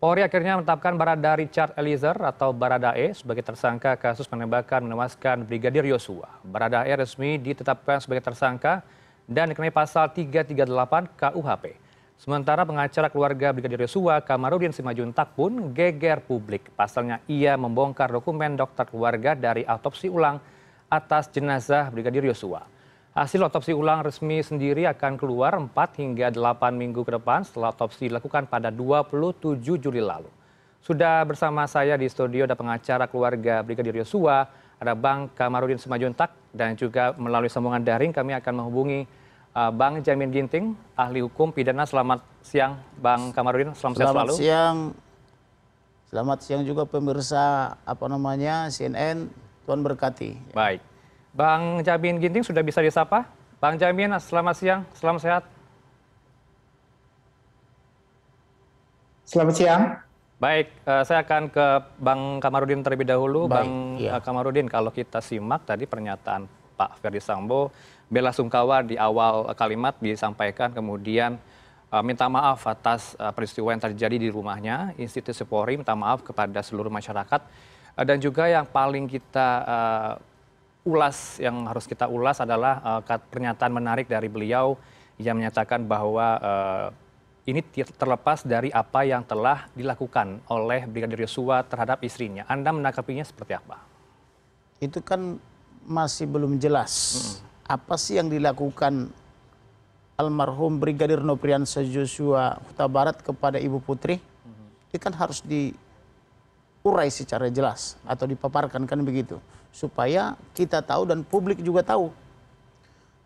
Polri akhirnya menetapkan Barada Richard Eliezer atau Baradae sebagai tersangka kasus penembakan menewaskan Brigadir Yosua. Baradae resmi ditetapkan sebagai tersangka dan dikenai pasal 338 KUHP. Sementara pengacara keluarga Brigadir Yosua, Kamarudin Simajuntak pun geger publik. Pasalnya ia membongkar dokumen dokter keluarga dari autopsi ulang atas jenazah Brigadir Yosua. Hasil otopsi ulang resmi sendiri akan keluar 4 hingga 8 minggu ke depan setelah otopsi dilakukan pada 27 Juli lalu. Sudah bersama saya di studio ada pengacara keluarga Brigadir Yosua, ada Bang Kamarudin Simajuntak, dan juga melalui sambungan daring kami akan menghubungi Bang Jamin Ginting, ahli hukum pidana. Selamat siang Bang Kamarudin, selamat siang selalu. Selamat siang juga pemirsa CNN, Tuhan berkati. Baik. Bang Jamin Ginting sudah bisa disapa. Bang Jamin, selamat siang, selamat sehat. Selamat siang. Baik, saya akan ke Bang Kamarudin terlebih dahulu. Kamarudin, kalau kita simak tadi pernyataan Pak Ferdy Sambo, bela sungkawa di awal kalimat disampaikan, kemudian minta maaf atas peristiwa yang terjadi di rumahnya, institusi Polri minta maaf kepada seluruh masyarakat, dan juga yang paling kita harus kita ulas adalah pernyataan menarik dari beliau yang menyatakan bahwa ini terlepas dari apa yang telah dilakukan oleh Brigadir Yosua terhadap istrinya. Anda menanggapinya seperti apa? Itu kan masih belum jelas. Apa sih yang dilakukan almarhum Brigadir Nopriansa Joshua Huta Barat kepada Ibu Putri? Itu kan harus diurai secara jelas atau dipaparkan, kan begitu, supaya kita tahu dan publik juga tahu.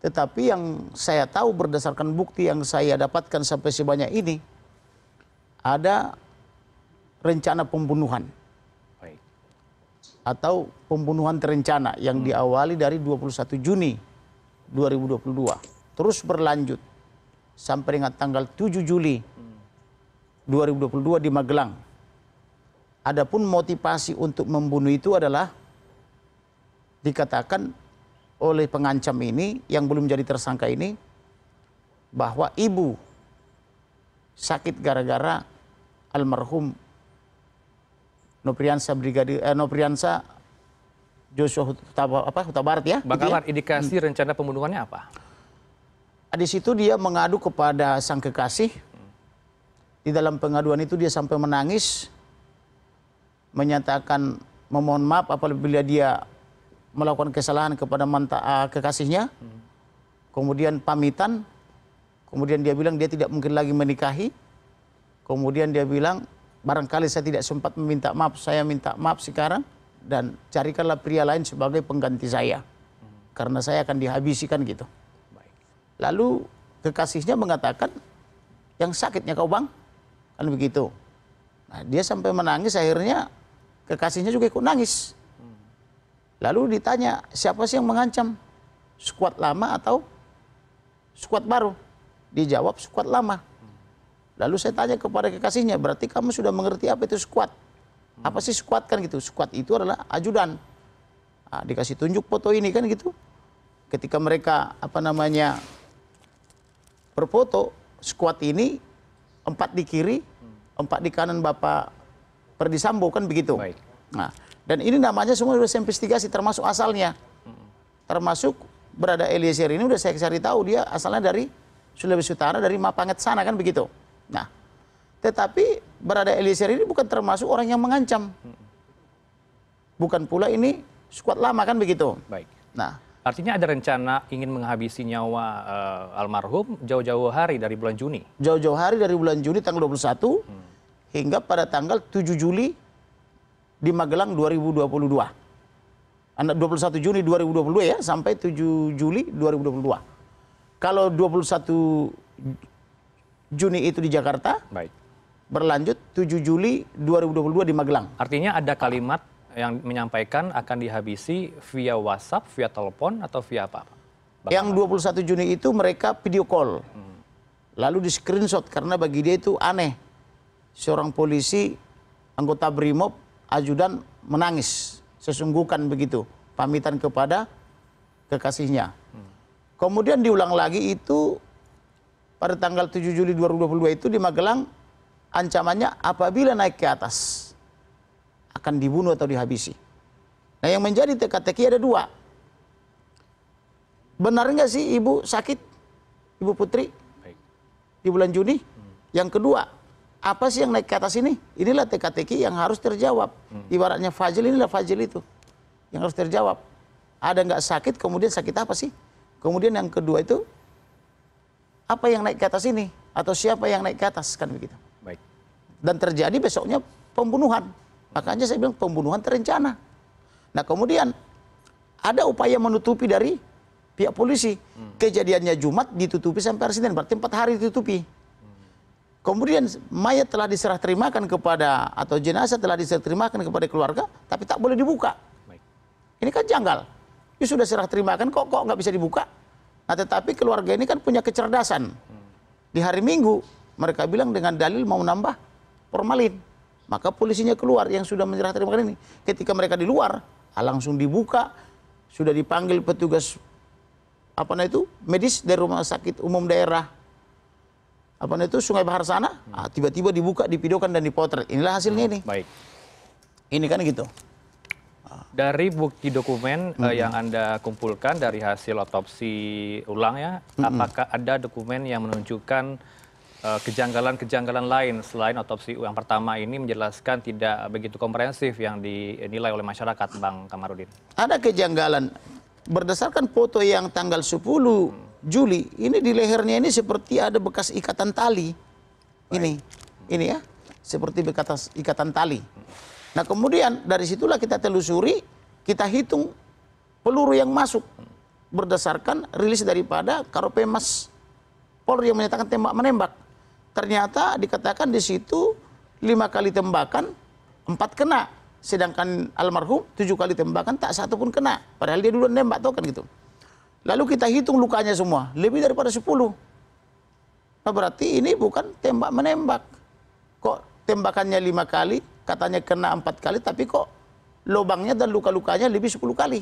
Tetapi yang saya tahu berdasarkan bukti yang saya dapatkan sampai sebanyak ini, ada rencana pembunuhan. Baik. Atau pembunuhan terencana yang diawali dari 21 Juni 2022. Terus berlanjut sampai dengan tanggal 7 Juli 2022 di Magelang. Adapun motivasi untuk membunuh itu adalah dikatakan oleh pengancam ini yang belum jadi tersangka ini bahwa ibu sakit gara-gara almarhum Nopriansa Joshua Huta Barat ya. Bang Kamar, indikasi rencana pembunuhannya apa? Di situ dia mengadu kepada sang kekasih. Di dalam pengaduan itu dia sampai menangis, menyatakan memohon maaf apabila dia melakukan kesalahan kepada kekasihnya, kemudian pamitan, kemudian dia bilang dia tidak mungkin lagi menikahi, kemudian dia bilang barangkali saya tidak sempat meminta maaf, saya minta maaf sekarang dan carikanlah pria lain sebagai pengganti saya, karena saya akan dihabisikan gitu. Lalu kekasihnya mengatakan, yang sakitnya kau bang, kan begitu. Nah, dia sampai menangis, akhirnya kekasihnya juga ikut nangis. Lalu ditanya, siapa sih yang mengancam? Skuad lama atau skuad baru? Dijawab skuad lama. Lalu saya tanya kepada kekasihnya, berarti kamu sudah mengerti apa itu skuad? Apa sih skuad kan gitu? Skuad itu adalah ajudan. Nah, dikasih tunjuk foto ini kan gitu. Ketika mereka berfoto, skuad ini 4 di kiri, 4 di kanan Bapak Ferdy Sambo kan begitu. Baik. Nah, dan ini namanya semua sudah saya investigasi termasuk asalnya. Termasuk Barada Eliezer ini sudah saya cari tahu dia asalnya dari Sulawesi Utara, dari Mapanget sana kan begitu. Nah, tetapi Barada Eliezer ini bukan termasuk orang yang mengancam. Bukan pula ini skuad lama kan begitu. Baik. Nah, artinya ada rencana ingin menghabisi nyawa almarhum jauh-jauh hari dari bulan Juni. Jauh-jauh hari dari bulan Juni tanggal 21 hingga pada tanggal 7 Juli di Magelang 2022. 21 Juni 2022 ya, sampai 7 Juli 2022. Kalau 21 Juni itu di Jakarta, baik, berlanjut 7 Juli 2022 di Magelang. Artinya ada kalimat yang menyampaikan akan dihabisi via WhatsApp, via telepon, atau via apa? Yang 21 Juni itu mereka video call. Lalu di screenshot karena bagi dia itu aneh. Seorang polisi, anggota BRIMOB, ajudan menangis. Sesungguhkan begitu. Pamitan kepada kekasihnya. Kemudian diulang lagi itu pada tanggal 7 Juli 2022 itu di Magelang ancamannya apabila naik ke atas akan dibunuh atau dihabisi. Nah, yang menjadi teka-teki ada dua. Benar nggak sih ibu sakit, Ibu Putri, di bulan Juni? Yang kedua, apa sih yang naik ke atas ini? Inilah teka-teki yang harus terjawab. Ibaratnya Fajil, inilah Fajil itu yang harus terjawab. Ada nggak sakit, kemudian sakit apa sih? Kemudian yang kedua itu, apa yang naik ke atas ini? Atau siapa yang naik ke atas, kan begitu. Baik. Dan terjadi besoknya pembunuhan. Makanya saya bilang pembunuhan terencana. Nah, kemudian ada upaya menutupi dari pihak polisi. Kejadiannya Jumat ditutupi sampai hari Senin, berarti 4 hari ditutupi. Kemudian mayat telah diserah terimakan kepada, atau jenazah telah diserah terimakan kepada keluarga, tapi tak boleh dibuka. Baik. Ini kan janggal. Ini sudah serah terimakan, kok nggak bisa dibuka? Nah, tetapi keluarga ini kan punya kecerdasan. Di hari Minggu, mereka bilang dengan dalil mau nambah formalin. Maka polisinya keluar yang sudah menyerah terimakan ini. Ketika mereka di luar, langsung dibuka, sudah dipanggil petugas medis dari rumah sakit umum daerah Sungai Bahar sana, tiba-tiba dibuka, divideokan dan dipotret. Inilah hasilnya ini. Baik. Ini kan gitu. Dari bukti dokumen yang Anda kumpulkan dari hasil otopsi ulang ya, apakah ada dokumen yang menunjukkan kejanggalan-kejanggalan lain selain otopsi yang pertama ini menjelaskan tidak begitu komprehensif yang dinilai oleh masyarakat, Bang Kamarudin? Ada kejanggalan. Berdasarkan foto yang tanggal 10 Juli, ini di lehernya ini seperti ada bekas ikatan tali. Ini ya, seperti bekas ikatan tali. Nah, kemudian dari situlah kita telusuri, kita hitung peluru yang masuk berdasarkan rilis daripada Karopenmas Polri yang menyatakan tembak menembak. Ternyata dikatakan di situ 5 kali tembakan, 4 kena. Sedangkan almarhum 7 kali tembakan tak satu pun kena. Padahal dia duluan nembak, tuh kan gitu. Lalu kita hitung lukanya semua, lebih daripada 10. Nah, berarti ini bukan tembak menembak. Kok tembakannya 5 kali, katanya kena 4 kali, tapi kok lubangnya dan luka-lukanya lebih 10 kali.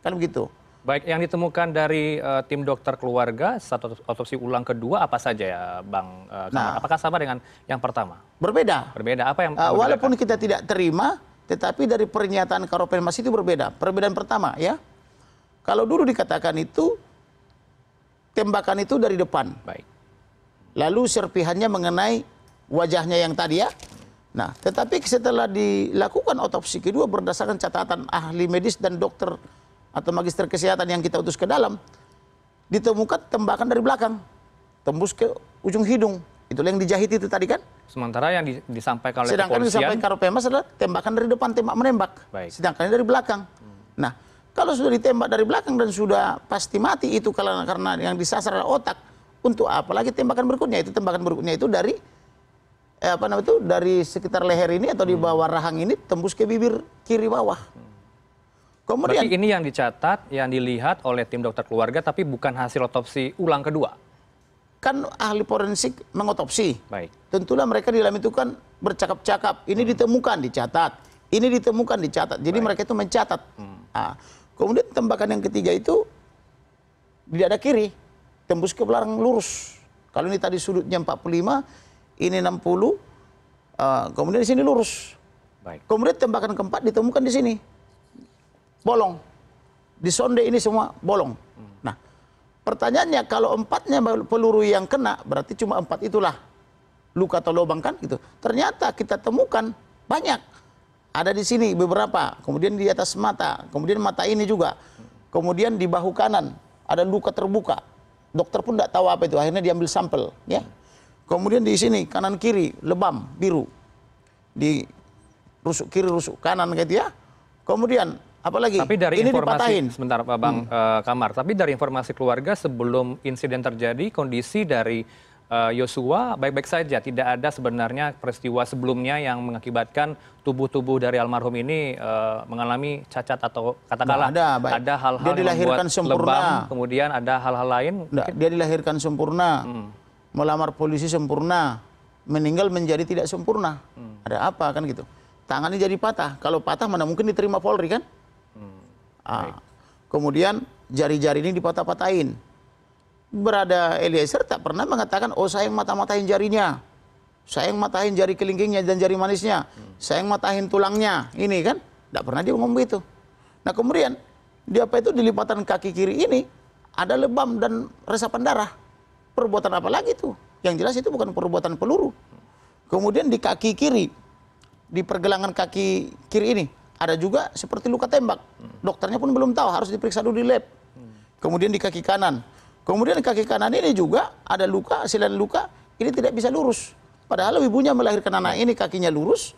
Kan begitu. Baik, yang ditemukan dari tim dokter keluarga saat otopsi ulang kedua apa saja ya, Bang Kamar? Apakah sama dengan yang pertama? Berbeda. Berbeda, apa yang walaupun kita tidak terima, tetapi dari pernyataan Karopenmas itu berbeda. Perbedaan pertama ya, kalau dulu dikatakan itu tembakan itu dari depan. Baik. Lalu serpihannya mengenai wajahnya yang tadi ya. Nah, tetapi setelah dilakukan otopsi kedua berdasarkan catatan ahli medis dan dokter atau magister kesehatan yang kita utus ke dalam, ditemukan tembakan dari belakang, tembus ke ujung hidung. Itulah yang dijahit itu tadi kan. Sementara yang disampaikan oleh sedangkan kepolisian, disampaikan Karopenmas adalah tembakan dari depan, tembak menembak. Baik. Sedangkan ini dari belakang. Nah, kalau sudah ditembak dari belakang dan sudah pasti mati itu karena yang disasar adalah otak, untuk apa lagi tembakan berikutnya? Itu tembakan berikutnya itu dari dari sekitar leher ini atau di bawah rahang ini tembus ke bibir kiri bawah. Kemudian berarti ini yang dicatat, yang dilihat oleh tim dokter keluarga, tapi bukan hasil otopsi ulang kedua. Kan ahli forensik mengotopsi. Baik. Tentulah mereka di dalam itu kan bercakap-cakap. Ini ditemukan, dicatat. Ini ditemukan, dicatat. Jadi mereka itu mencatat. Nah, kemudian tembakan yang ketiga itu di dada kiri, tembus ke belakang lurus. Kalau ini tadi sudutnya 45, ini 60, kemudian di sini lurus. Baik. Kemudian tembakan keempat ditemukan di sini. Bolong. Di sonde ini semua bolong. Nah, pertanyaannya kalau 4-nya peluru yang kena, berarti cuma 4 itulah luka atau lubang kan gitu. Ternyata kita temukan banyak. Ada di sini beberapa, kemudian di atas mata, kemudian mata ini juga. Kemudian di bahu kanan ada luka terbuka. Dokter pun tidak tahu apa itu, akhirnya diambil sampel, ya. Kemudian di sini kanan kiri lebam biru. Di rusuk kiri rusuk kanan gitu ya. Kemudian apalagi tapi dari ini informasi, dipatahin. sebentar Pak Bang Kamar, tapi dari informasi keluarga sebelum insiden terjadi, kondisi dari Yosua baik-baik saja, tidak ada sebenarnya peristiwa sebelumnya yang mengakibatkan tubuh-tubuh dari almarhum ini mengalami cacat atau katakanlah ada hal-hal yang membuat lebam, kemudian ada hal-hal lain. Dia dilahirkan sempurna, melamar polisi sempurna, meninggal menjadi tidak sempurna. Ada apa kan gitu? Tangannya jadi patah. Kalau patah mana mungkin diterima Polri kan? Kemudian jari-jari ini dipatah-patahin. Berada Eliezer tak pernah mengatakan, oh saya yang mata-matahin jarinya. Saya yang matahin jari kelingkingnya dan jari manisnya. Saya yang matahin tulangnya. Ini kan. Tidak pernah dia ngomong begitu. Nah kemudian, di apa itu di lipatan kaki kiri ini, ada lebam dan resapan darah. Perbuatan apa lagi tuh? Yang jelas itu bukan perbuatan peluru. Kemudian di kaki kiri, di pergelangan kaki kiri ini, ada juga seperti luka tembak. Dokternya pun belum tahu, harus diperiksa dulu di lab. Kemudian di kaki kanan. Kemudian di kaki kanan ini juga ada luka, selain luka, ini tidak bisa lurus. Padahal ibunya melahirkan anak ini kakinya lurus,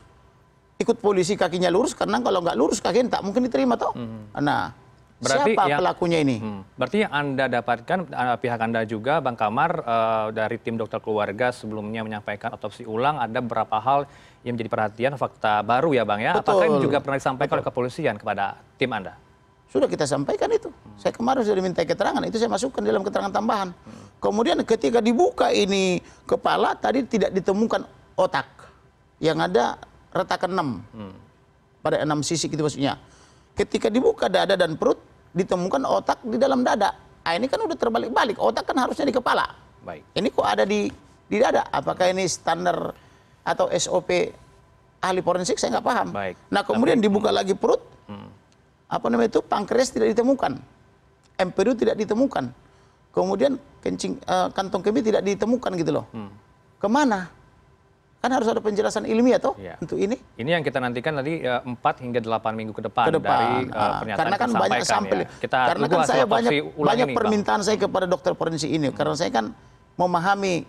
ikut polisi kakinya lurus, karena kalau nggak lurus kakinya tak mungkin diterima toh. Nah, Berarti siapa pelakunya ini? Berarti yang Anda dapatkan, pihak Anda juga, Bang Kamar, dari tim dokter keluarga sebelumnya menyampaikan otopsi ulang, ada beberapa hal yang menjadi perhatian, fakta baru ya Bang ya? Betul. Apakah ini juga pernah disampaikan oleh kepolisian kepada tim Anda? Sudah kita sampaikan itu. Saya kemarin sudah diminta keterangan, itu saya masukkan dalam keterangan tambahan. Kemudian ketika dibuka ini kepala, tadi tidak ditemukan otak. Yang ada retakan 6. Pada 6 sisi gitu maksudnya. Ketika dibuka dada dan perut, ditemukan otak di dalam dada. Ah, ini kan udah terbalik-balik. Otak kan harusnya di kepala. Baik. Ini kok ada di dada? Apakah ini standar atau SOP ahli forensik? Saya nggak paham. Baik. Nah kemudian dibuka lagi perut, apa namanya itu, pankreas tidak ditemukan, empedu tidak ditemukan, kemudian kantong kemih tidak ditemukan gitu loh. Kemana? Kan harus ada penjelasan ilmiah toh untuk ini. Ini yang kita nantikan tadi 4 hingga 8 minggu ke depan, dari pernyataan karena kan banyak sampel. Ya. Kita karena kan saya banyak ini, permintaan saya kepada dokter forensik ini, karena saya kan memahami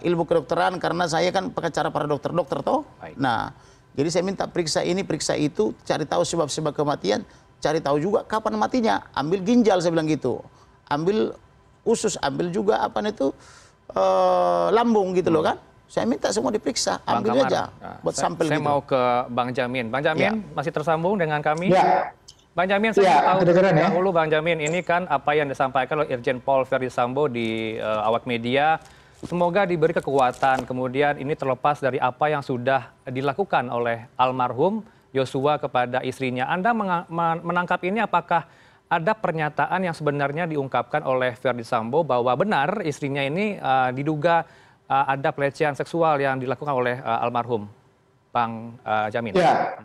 ilmu kedokteran, karena saya kan pengacara para dokter toh. Nah, jadi saya minta periksa ini, periksa itu, cari tahu sebab-sebab kematian, cari tahu juga kapan matinya. Ambil ginjal, saya bilang gitu. Ambil usus, ambil juga apa itu lambung gitu loh kan. Saya minta semua diperiksa, ambil aja buat sampel saya gitu. mau ke Bang Jamin. Bang Jamin masih tersambung dengan kami? Ya. Bang Jamin, saya tahu dahulu Bang Jamin, ini kan apa yang disampaikan oleh Irjen Paul Verdi Sambo di awak media. Semoga diberi kekuatan, kemudian ini terlepas dari apa yang sudah dilakukan oleh almarhum Yosua kepada istrinya. Anda menangkap ini, apakah ada pernyataan yang sebenarnya diungkapkan oleh Verdi Sambo bahwa benar istrinya ini diduga ada pelecehan seksual yang dilakukan oleh almarhum, Bang Jamin? Ya,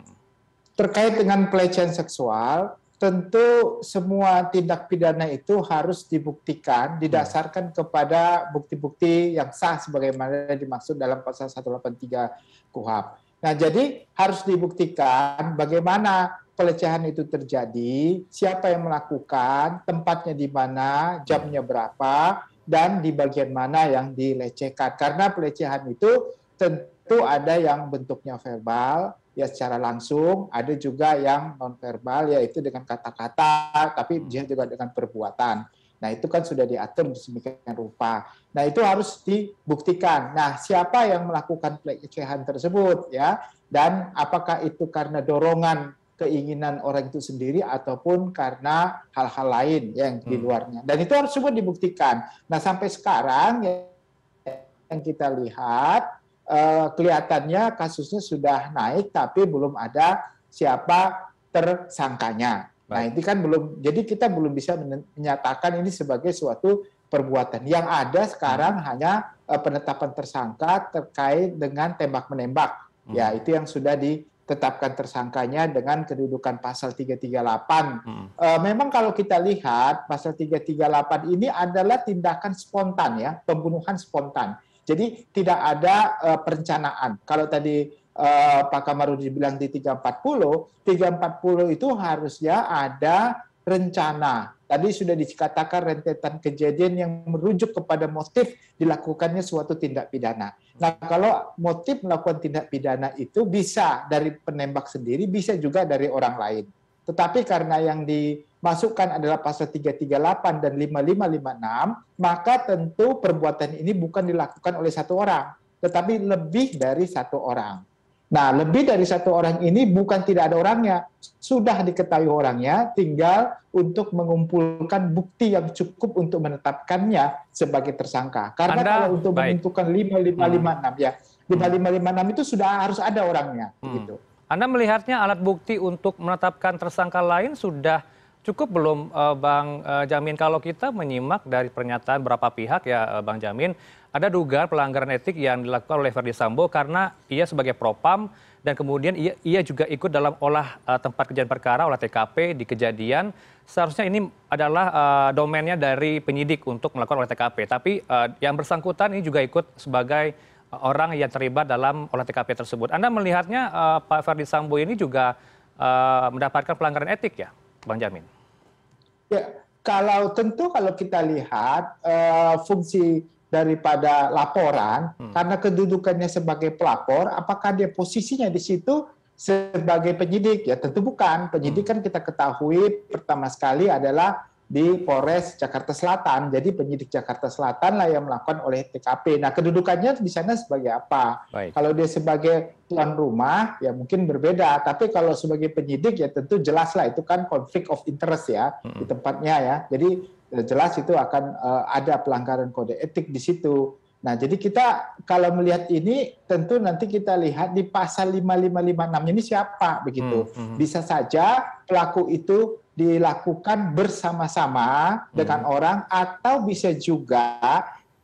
terkait dengan pelecehan seksual, tentu semua tindak pidana itu harus dibuktikan, didasarkan kepada bukti-bukti yang sah sebagaimana dimaksud dalam pasal 183 KUHP. Nah, jadi harus dibuktikan bagaimana pelecehan itu terjadi, siapa yang melakukan, tempatnya di mana, jamnya berapa, dan di bagian mana yang dilecehkan. Karena pelecehan itu tentu ada yang bentuknya verbal, ya secara langsung, ada juga yang nonverbal, yaitu dengan kata-kata, tapi dia juga dengan perbuatan. Nah itu kan sudah diatur sedemikian rupa. Nah itu harus dibuktikan. Nah siapa yang melakukan pelecehan tersebut ya, dan apakah itu karena dorongan keinginan orang itu sendiri ataupun karena hal-hal lain yang di luarnya. Dan itu harus semua dibuktikan. Nah sampai sekarang yang kita lihat, kelihatannya kasusnya sudah naik tapi belum ada siapa tersangkanya. Nah ini kan belum, jadi kita belum bisa menyatakan ini sebagai suatu perbuatan. Yang ada sekarang hanya penetapan tersangka terkait dengan tembak-menembak. Ya itu yang sudah ditetapkan tersangkanya dengan kedudukan pasal 338. Memang kalau kita lihat pasal 338 ini adalah tindakan spontan ya, pembunuhan spontan. Jadi tidak ada perencanaan. Kalau tadi Pak Kamarudin bilang di 340 itu harusnya ada rencana. Tadi sudah dikatakan rentetan kejadian yang merujuk kepada motif dilakukannya suatu tindak pidana. Nah, kalau motif melakukan tindak pidana itu bisa dari penembak sendiri, bisa juga dari orang lain. Tetapi karena yang dimasukkan adalah pasal 338 dan 5556, maka tentu perbuatan ini bukan dilakukan oleh satu orang, tetapi lebih dari satu orang. Nah, lebih dari satu orang ini bukan tidak ada orangnya, sudah diketahui orangnya, tinggal untuk mengumpulkan bukti yang cukup untuk menetapkannya sebagai tersangka. Karena kalau untuk menentukan 5556 ya, 5556 itu sudah harus ada orangnya, gitu. Anda melihatnya alat bukti untuk menetapkan tersangka lain sudah Cukup belum Bang Jamin, kalau kita menyimak dari pernyataan beberapa pihak ya Bang Jamin, ada dugaan pelanggaran etik yang dilakukan oleh Verdi Sambo karena ia sebagai propam dan kemudian ia juga ikut dalam olah tempat kejadian perkara, olah TKP di kejadian. Seharusnya ini adalah domainnya dari penyidik untuk melakukan olah TKP. Tapi yang bersangkutan ini juga ikut sebagai orang yang terlibat dalam olah TKP tersebut. Anda melihatnya Pak Verdi Sambo ini juga mendapatkan pelanggaran etik ya, Bang Jamin? Ya, kalau kita lihat fungsi daripada laporan, karena kedudukannya sebagai pelapor, apakah dia posisinya di situ sebagai penyidik? Ya tentu bukan. Penyidik kan kita ketahui pertama sekali adalah di Polres Jakarta Selatan. Jadi penyidik Jakarta Selatan lah yang melakukan oleh TKP. Nah, kedudukannya di sana sebagai apa? Baik. Kalau dia sebagai tuan rumah, ya mungkin berbeda. Tapi kalau sebagai penyidik, ya tentu jelas lah itu kan konflik of interest ya di tempatnya ya. Jadi jelas itu akan ada pelanggaran kode etik di situ. Nah, jadi kita kalau melihat ini tentu nanti kita lihat di pasal 5556 ini siapa begitu. Bisa saja pelaku itu dilakukan bersama-sama dengan orang atau bisa juga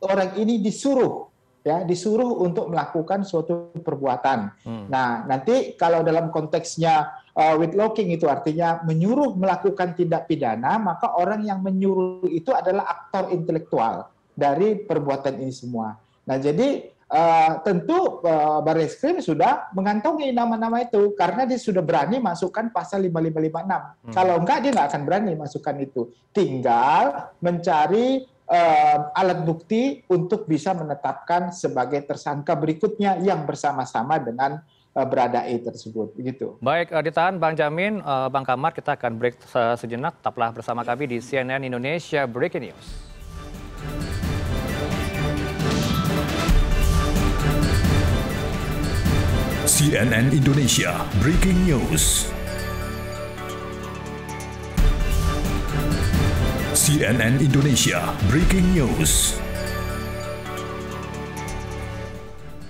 orang ini disuruh untuk melakukan suatu perbuatan. Nah, nanti kalau dalam konteksnya whitelocking itu artinya menyuruh melakukan tindak pidana, maka orang yang menyuruh itu adalah aktor intelektual dari perbuatan ini semua. Nah, jadi tentu Barreskrim sudah mengantongi nama-nama itu karena dia sudah berani masukkan pasal 5556. Kalau enggak dia nggak akan berani masukkan itu. Tinggal mencari alat bukti untuk bisa menetapkan sebagai tersangka berikutnya yang bersama-sama dengan Baradae tersebut. Begitu. Baik, ditahan Bang Jamin, Bang Kamar, kita akan break sejenak. Tetaplah bersama kami di CNN Indonesia Breaking News. CNN Indonesia Breaking News. CNN Indonesia Breaking News.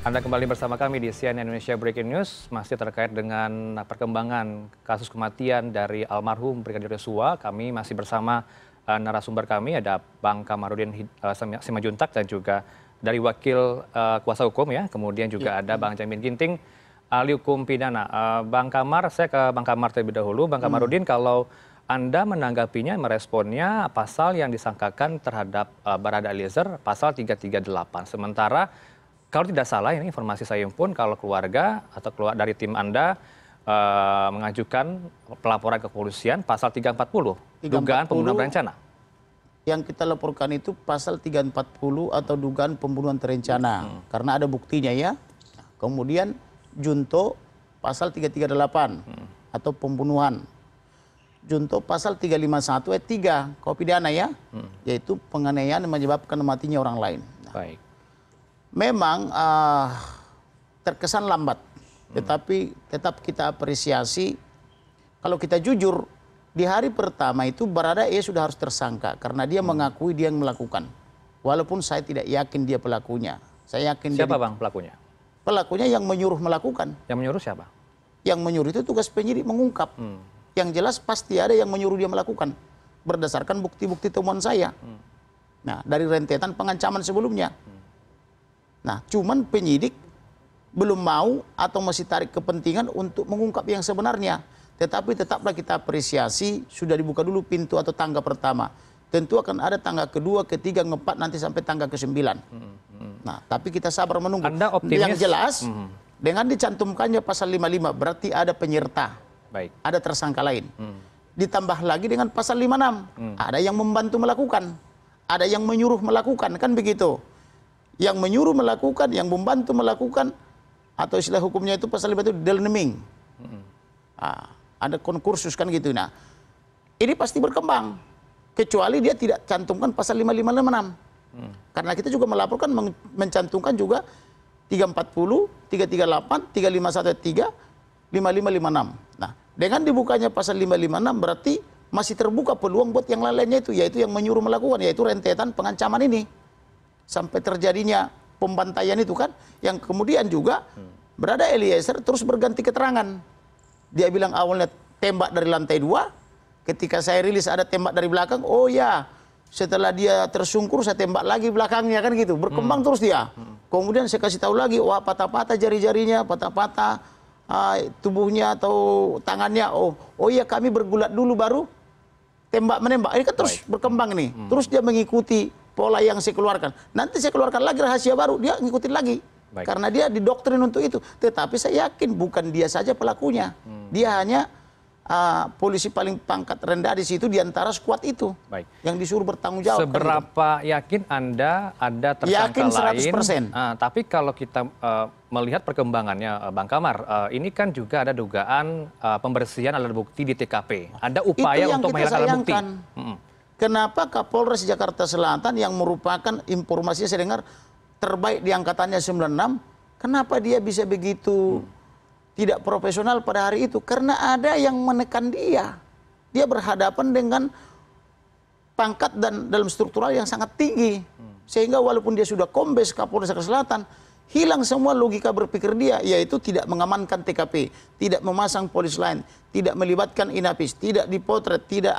Anda kembali bersama kami di CNN Indonesia Breaking News, masih terkait dengan perkembangan kasus kematian dari almarhum Brigadir Yosua. Kami masih bersama narasumber kami, ada Bang Kamarudin Simajuntak dan juga dari wakil kuasa hukum ya, kemudian juga ada Bang Jamin Ginting, ahli hukum pidana. Bang Kamar, saya ke Bang Kamar terlebih dahulu. Bang Kamarudin, kalau Anda menanggapinya, meresponnya pasal yang disangkakan terhadap Barada Eliezer, pasal 338. Sementara kalau tidak salah, ini informasi saya pun, kalau keluarga atau keluar dari tim Anda mengajukan pelaporan ke kepolisian pasal 340, dugaan pembunuhan berencana. Yang kita laporkan itu pasal 340 atau dugaan pembunuhan terencana. Karena ada buktinya ya. Kemudian junto pasal 338 atau pembunuhan. Junto pasal 351 ayat 3 KUH pidana ya. Yaitu penganiayaan yang menyebabkan matinya orang lain. Nah, Baik. memang terkesan lambat. Tetapi tetap kita apresiasi. Kalau kita jujur, di hari pertama itu Baradae sudah harus tersangka karena dia mengakui dia yang melakukan. Walaupun saya tidak yakin dia pelakunya. Saya yakin Siapa Bang pelakunya? Pelakunya yang menyuruh melakukan. Yang menyuruh siapa? Yang menyuruh itu tugas penyidik mengungkap. Yang jelas pasti ada yang menyuruh dia melakukan berdasarkan bukti-bukti temuan saya. Nah, dari rentetan pengancaman sebelumnya. Nah, cuman penyidik belum mau atau masih tarik kepentingan untuk mengungkap yang sebenarnya. Tetapi tetaplah kita apresiasi, sudah dibuka dulu pintu atau tangga pertama. Tentu akan ada tangga kedua, ketiga, keempat, nanti sampai tangga ke-9. Nah, tapi kita sabar menunggu. Anda optimis? Yang jelas, dengan dicantumkannya pasal 55, berarti ada penyerta. Baik. Ada tersangka lain. Ditambah lagi dengan pasal 56. Ada yang membantu melakukan. Ada yang menyuruh melakukan. Kan begitu. Yang menyuruh melakukan, yang membantu melakukan, atau istilah hukumnya itu pasal 5 itu delneming. Ada konkursus kan gitu. Nah, ini pasti berkembang. Kecuali dia tidak cantumkan pasal 5556. Karena kita juga melaporkan mencantumkan juga 340, 338, 351, 5556. Nah, dengan dibukanya pasal 556 berarti masih terbuka peluang buat yang lainnya itu, yaitu yang menyuruh melakukan, yaitu rentetan pengancaman ini. Sampai terjadinya pembantaian itu kan, yang kemudian juga Barada Eliezer terus berganti keterangan. Dia bilang awalnya tembak dari lantai 2, Ketika saya rilis ada tembak dari belakang, oh ya, setelah dia tersungkur saya tembak lagi belakangnya kan gitu. Berkembang terus dia. Kemudian saya kasih tahu lagi, wah patah-patah jari-jarinya, patah-patah tubuhnya atau tangannya. Oh iya kami bergulat dulu baru tembak menembak. Ini kan terus berkembang nih. Terus dia mengikuti pola yang saya keluarkan. Nanti saya keluarkan lagi rahasia baru, dia ngikutin lagi. Karena dia didoktrin untuk itu. Tetapi saya yakin bukan dia saja pelakunya. Dia hanya polisi paling pangkat rendah di situ di antara skuad itu. Yang disuruh bertanggung jawab. Seberapa yakin Anda ada tersangka yakin 100%. lain? Tapi kalau kita melihat perkembangannya, Bang Kamar, ini kan juga ada dugaan pembersihan alat bukti di TKP. Ada upaya untuk menghilangkan alat bukti. Kenapa Kapolres Jakarta Selatan yang merupakan informasinya saya dengar terbaik di angkatannya 96, kenapa dia bisa begitu tidak profesional pada hari itu? Karena ada yang menekan dia. Dia berhadapan dengan pangkat dan dalam struktural yang sangat tinggi. Sehingga walaupun dia sudah kombes Kapolres Jakarta Selatan, hilang semua logika berpikir dia, yaitu tidak mengamankan TKP, tidak memasang polis lain, tidak melibatkan Inapis, tidak dipotret, tidak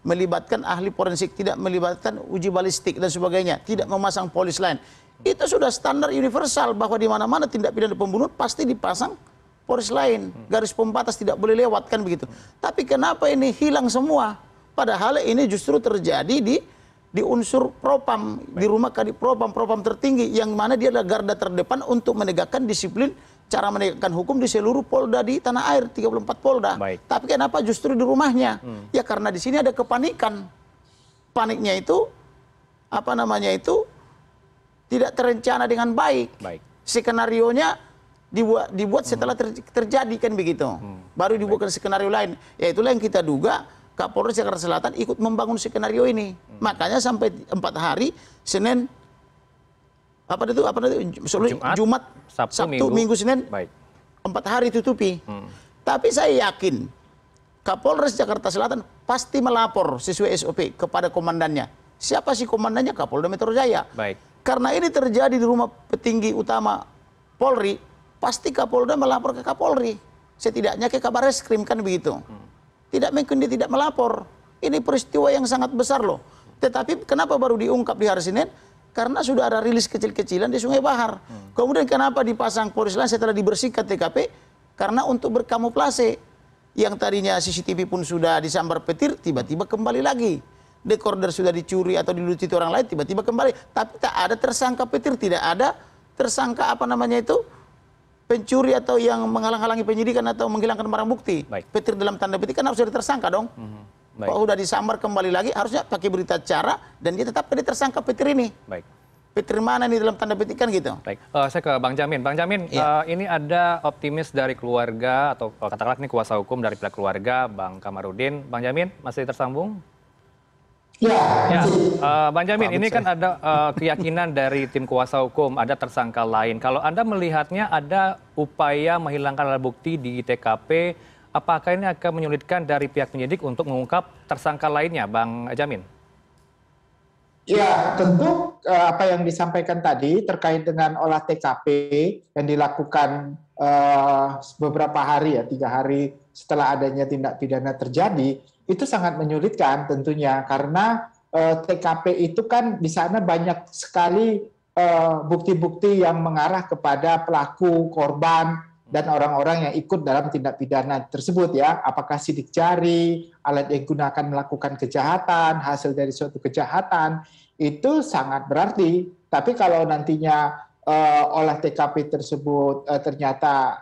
melibatkan ahli forensik, tidak melibatkan uji balistik dan sebagainya, tidak memasang polis lain. Itu sudah standar universal bahwa di mana-mana tindak pidana pembunuhan pasti dipasang polis lain, garis pembatas tidak boleh lewat kan begitu. Tapi kenapa ini hilang semua? Padahal ini justru terjadi di unsur propam, di rumah propam tertinggi, yang mana dia adalah garda terdepan untuk menegakkan disiplin cara menegakkan hukum di seluruh polda di tanah air, 34 polda. Tapi kenapa justru di rumahnya? Ya karena di sini ada kepanikan. Paniknya itu tidak terencana dengan baik. Skenarionya dibuat setelah terjadi kan begitu. Baru dibuatkan skenario lain. Ya itulah yang kita duga Kapolres Jakarta Selatan ikut membangun skenario ini. Makanya sampai 4 hari, Senin, Jumat, Sabtu, Minggu, Senin, 4 hari tutupi. Tapi saya yakin Kapolres Jakarta Selatan pasti melapor sesuai SOP kepada komandannya. Siapa sih komandannya? Kapolda Metro Jaya. Karena ini terjadi di rumah petinggi utama Polri, pasti Kapolda melapor ke Kapolri. Setidaknya ke Kabarreskrim kan begitu. Tidak mungkin dia tidak melapor. Ini peristiwa yang sangat besar loh. Tetapi kenapa baru diungkap di hari Senin? Karena sudah ada rilis kecil-kecilan di Sungai Bahar. Kemudian kenapa dipasang polis lain setelah dibersihkan TKP? Karena untuk berkamuflase. Yang tadinya CCTV pun sudah disambar petir, tiba-tiba kembali lagi. Dekorder sudah dicuri atau dilucuti orang lain, tiba-tiba kembali. Tapi tak ada tersangka petir, tidak ada tersangka pencuri atau yang menghalang-halangi penyidikan atau menghilangkan barang bukti. Petir dalam tanda petik kan harus jadi tersangka dong. Kalau sudah disambar kembali lagi, harusnya pakai berita acara dan dia tetap jadi tersangka petir ini. Petir mana nih dalam tanda petik kan gitu. Saya ke Bang Jamin. Bang Jamin, ini ada optimis dari keluarga atau katakanlah ini kuasa hukum dari pihak keluarga, Bang Kamarudin. Bang Jamin masih tersambung? Ya, Bang Jamin, ini kan ada keyakinan dari tim kuasa hukum, ada tersangka lain. Kalau Anda melihatnya ada upaya menghilangkan alat bukti di TKP, apakah ini akan menyulitkan dari pihak penyidik untuk mengungkap tersangka lainnya, Bang Jamin? Ya, tentu apa yang disampaikan tadi terkait dengan olah TKP yang dilakukan beberapa hari, 3 hari setelah adanya tindak pidana terjadi, itu sangat menyulitkan tentunya karena TKP itu kan di sana banyak sekali bukti-bukti yang mengarah kepada pelaku, korban, dan orang-orang yang ikut dalam tindak pidana tersebut ya. Apakah sidik jari, alat yang digunakan melakukan kejahatan, hasil dari suatu kejahatan, itu sangat berarti. Tapi kalau nantinya olah TKP tersebut ternyata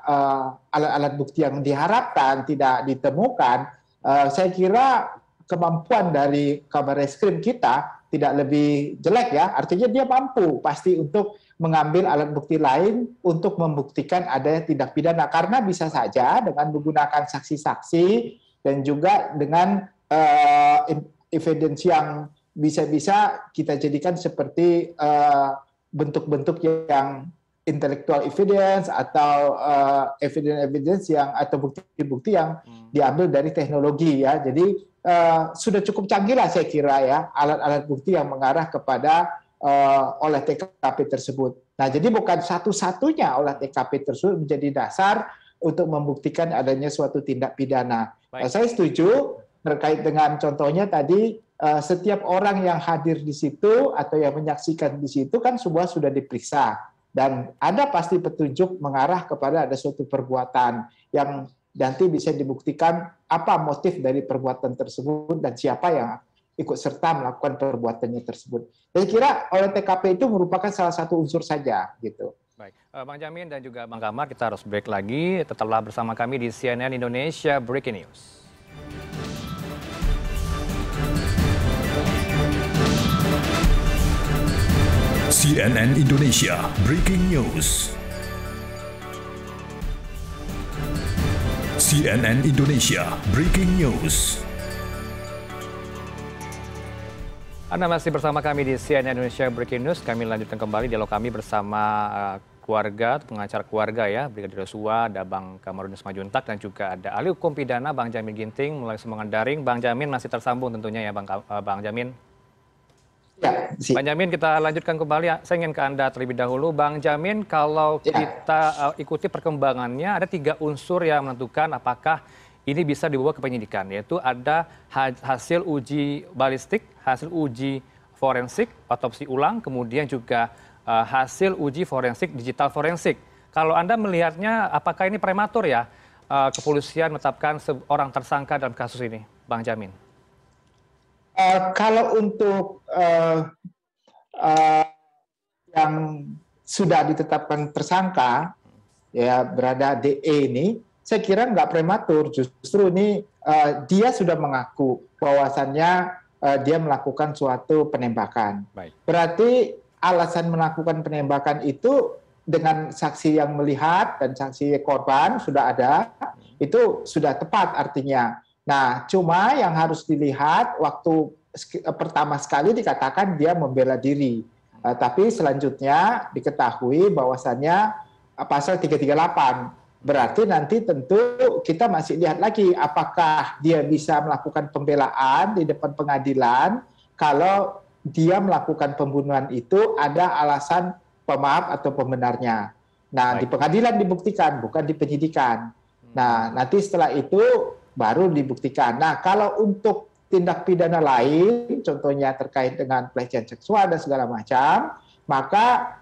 alat-alat bukti yang diharapkan tidak ditemukan, saya kira kemampuan dari Kabarreskrim kita tidak lebih jelek ya. Artinya dia mampu pasti untuk mengambil alat bukti lain untuk membuktikan ada tindak pidana. Karena bisa saja dengan menggunakan saksi-saksi dan juga dengan evidence yang bisa-bisa kita jadikan seperti bentuk-bentuk yang intellectual evidence atau evidence yang atau bukti-bukti yang diambil dari teknologi ya. Jadi sudah cukup canggih lah saya kira ya alat-alat bukti yang mengarah kepada olah TKP tersebut. Nah, jadi bukan satu-satunya olah TKP tersebut menjadi dasar untuk membuktikan adanya suatu tindak pidana. Saya setuju terkait dengan contohnya tadi setiap orang yang hadir di situ atau yang menyaksikan di situ kan semua sudah diperiksa dan ada pasti petunjuk mengarah kepada ada suatu perbuatan yang nanti bisa dibuktikan apa motif dari perbuatan tersebut dan siapa yang ikut serta melakukan perbuatannya tersebut. Saya kira oleh TKP itu merupakan salah satu unsur saja gitu. Baik, Bang Jamin dan juga Bang Kamar, kita harus break lagi. Tetaplah bersama kami di CNN Indonesia Breaking News. CNN Indonesia Breaking News. CNN Indonesia Breaking News. Anda masih bersama kami di CNN Indonesia Breaking News. Kami lanjutkan kembali dialog kami bersama keluarga, pengacara keluarga ya, Brigadir Yosua, ada Bang Kamarudin Simanjuntak dan juga ada ahli hukum pidana Bang Jamin Ginting melalui sambungan daring. Bang Jamin masih tersambung tentunya ya Bang Jamin. Ya, Bang Jamin, kita lanjutkan kembali. Saya ingin ke Anda terlebih dahulu. Bang Jamin, kalau kita ikuti perkembangannya, ada 3 unsur yang menentukan apakah ini bisa dibawa ke penyidikan, yaitu ada hasil uji balistik, hasil uji forensik, otopsi ulang, kemudian juga hasil uji forensik, digital forensik. Kalau Anda melihatnya, apakah ini prematur ya, kepolisian menetapkan seorang tersangka dalam kasus ini, Bang Jamin? Kalau untuk yang sudah ditetapkan tersangka, ya berada DE ini, saya kira nggak prematur, justru ini dia sudah mengaku bahwasannya dia melakukan suatu penembakan. Baik. Berarti alasan melakukan penembakan itu dengan saksi yang melihat dan saksi korban sudah ada, itu sudah tepat artinya. Nah, cuma yang harus dilihat waktu pertama sekali dikatakan dia membela diri, tapi selanjutnya diketahui bahwasannya pasal 338. Berarti nanti tentu kita masih lihat lagi apakah dia bisa melakukan pembelaan di depan pengadilan kalau dia melakukan pembunuhan itu ada alasan pemaaf atau pembenarnya. Nah, di pengadilan dibuktikan, bukan di penyidikan. Nah, nanti setelah itu baru dibuktikan. Nah, kalau untuk tindak pidana lain, contohnya terkait dengan pelecehan seksual dan segala macam, maka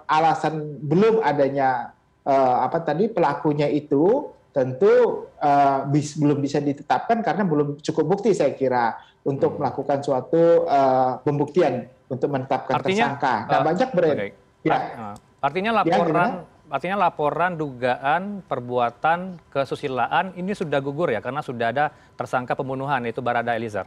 alasan belum adanya pelakunya itu tentu belum bisa ditetapkan karena belum cukup bukti saya kira untuk melakukan suatu pembuktian untuk menetapkan tersangka. Nah, banyak artinya laporan dugaan perbuatan kesusilaan ini sudah gugur ya karena sudah ada tersangka pembunuhan yaitu Barada Eliezer.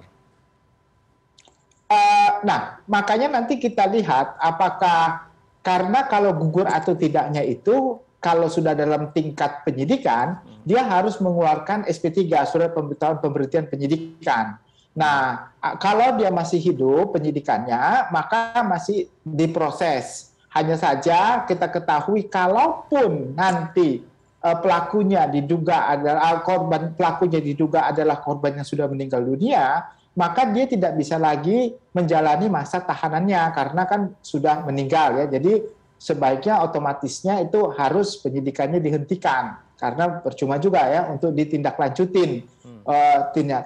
Nah, makanya nanti kita lihat apakah karena kalau gugur atau tidaknya itu kalau sudah dalam tingkat penyidikan, dia harus mengeluarkan SP3, surat pemberhentian penyidikan. Nah, kalau dia masih hidup penyidikannya, maka masih diproses. Hanya saja kita ketahui kalaupun nanti pelakunya diduga adalah korban yang sudah meninggal dunia, maka dia tidak bisa lagi menjalani masa tahanannya karena kan sudah meninggal ya. Jadi sebaiknya otomatisnya itu harus penyidikannya dihentikan karena percuma juga ya untuk ditindaklanjutin.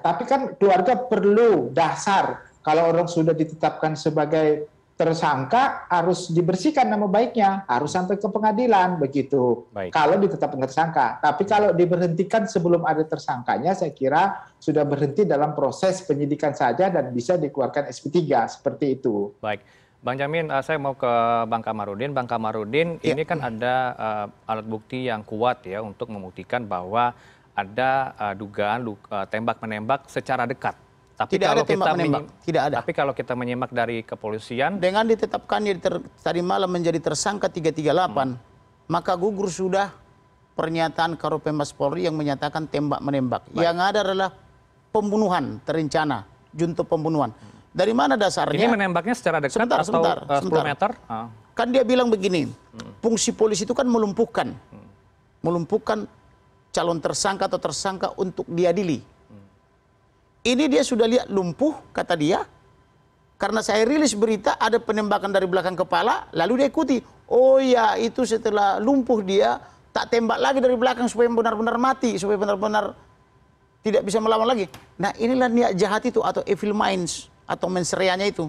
Tapi kan keluarga perlu dasar kalau orang sudah ditetapkan sebagai tersangka harus dibersihkan nama baiknya, harus sampai ke pengadilan begitu. Baik. Kalau ditetapkan tersangka. Tapi kalau diberhentikan sebelum ada tersangkanya, saya kira sudah berhenti dalam proses penyidikan saja dan bisa dikeluarkan SP3 seperti itu. Baik. Bang Jamin, saya mau ke Bang Kamarudin. Bang Kamarudin, ini kan ada alat bukti yang kuat ya untuk membuktikan bahwa ada dugaan tembak-menembak secara dekat. Tapi tidak kalau ada tembak-menembak, tidak ada. Tapi kalau kita menyimak dari kepolisian, dengan ditetapkannya tadi malam menjadi tersangka 338, maka gugur sudah pernyataan Karopenmas Polri yang menyatakan tembak-menembak. Yang ada adalah pembunuhan terencana, junto pembunuhan. Dari mana dasarnya? Ini menembaknya secara dekat atau 10 meter? Kan dia bilang begini, fungsi polisi itu kan melumpuhkan calon tersangka atau tersangka untuk diadili. Ini dia sudah lihat lumpuh, kata dia, karena saya rilis berita ada penembakan dari belakang kepala, lalu dia ikuti. Oh ya, itu setelah lumpuh dia, tak tembak lagi dari belakang supaya benar-benar mati, supaya benar-benar tidak bisa melawan lagi. Nah, inilah niat jahat itu atau evil minds atau mensreanya itu.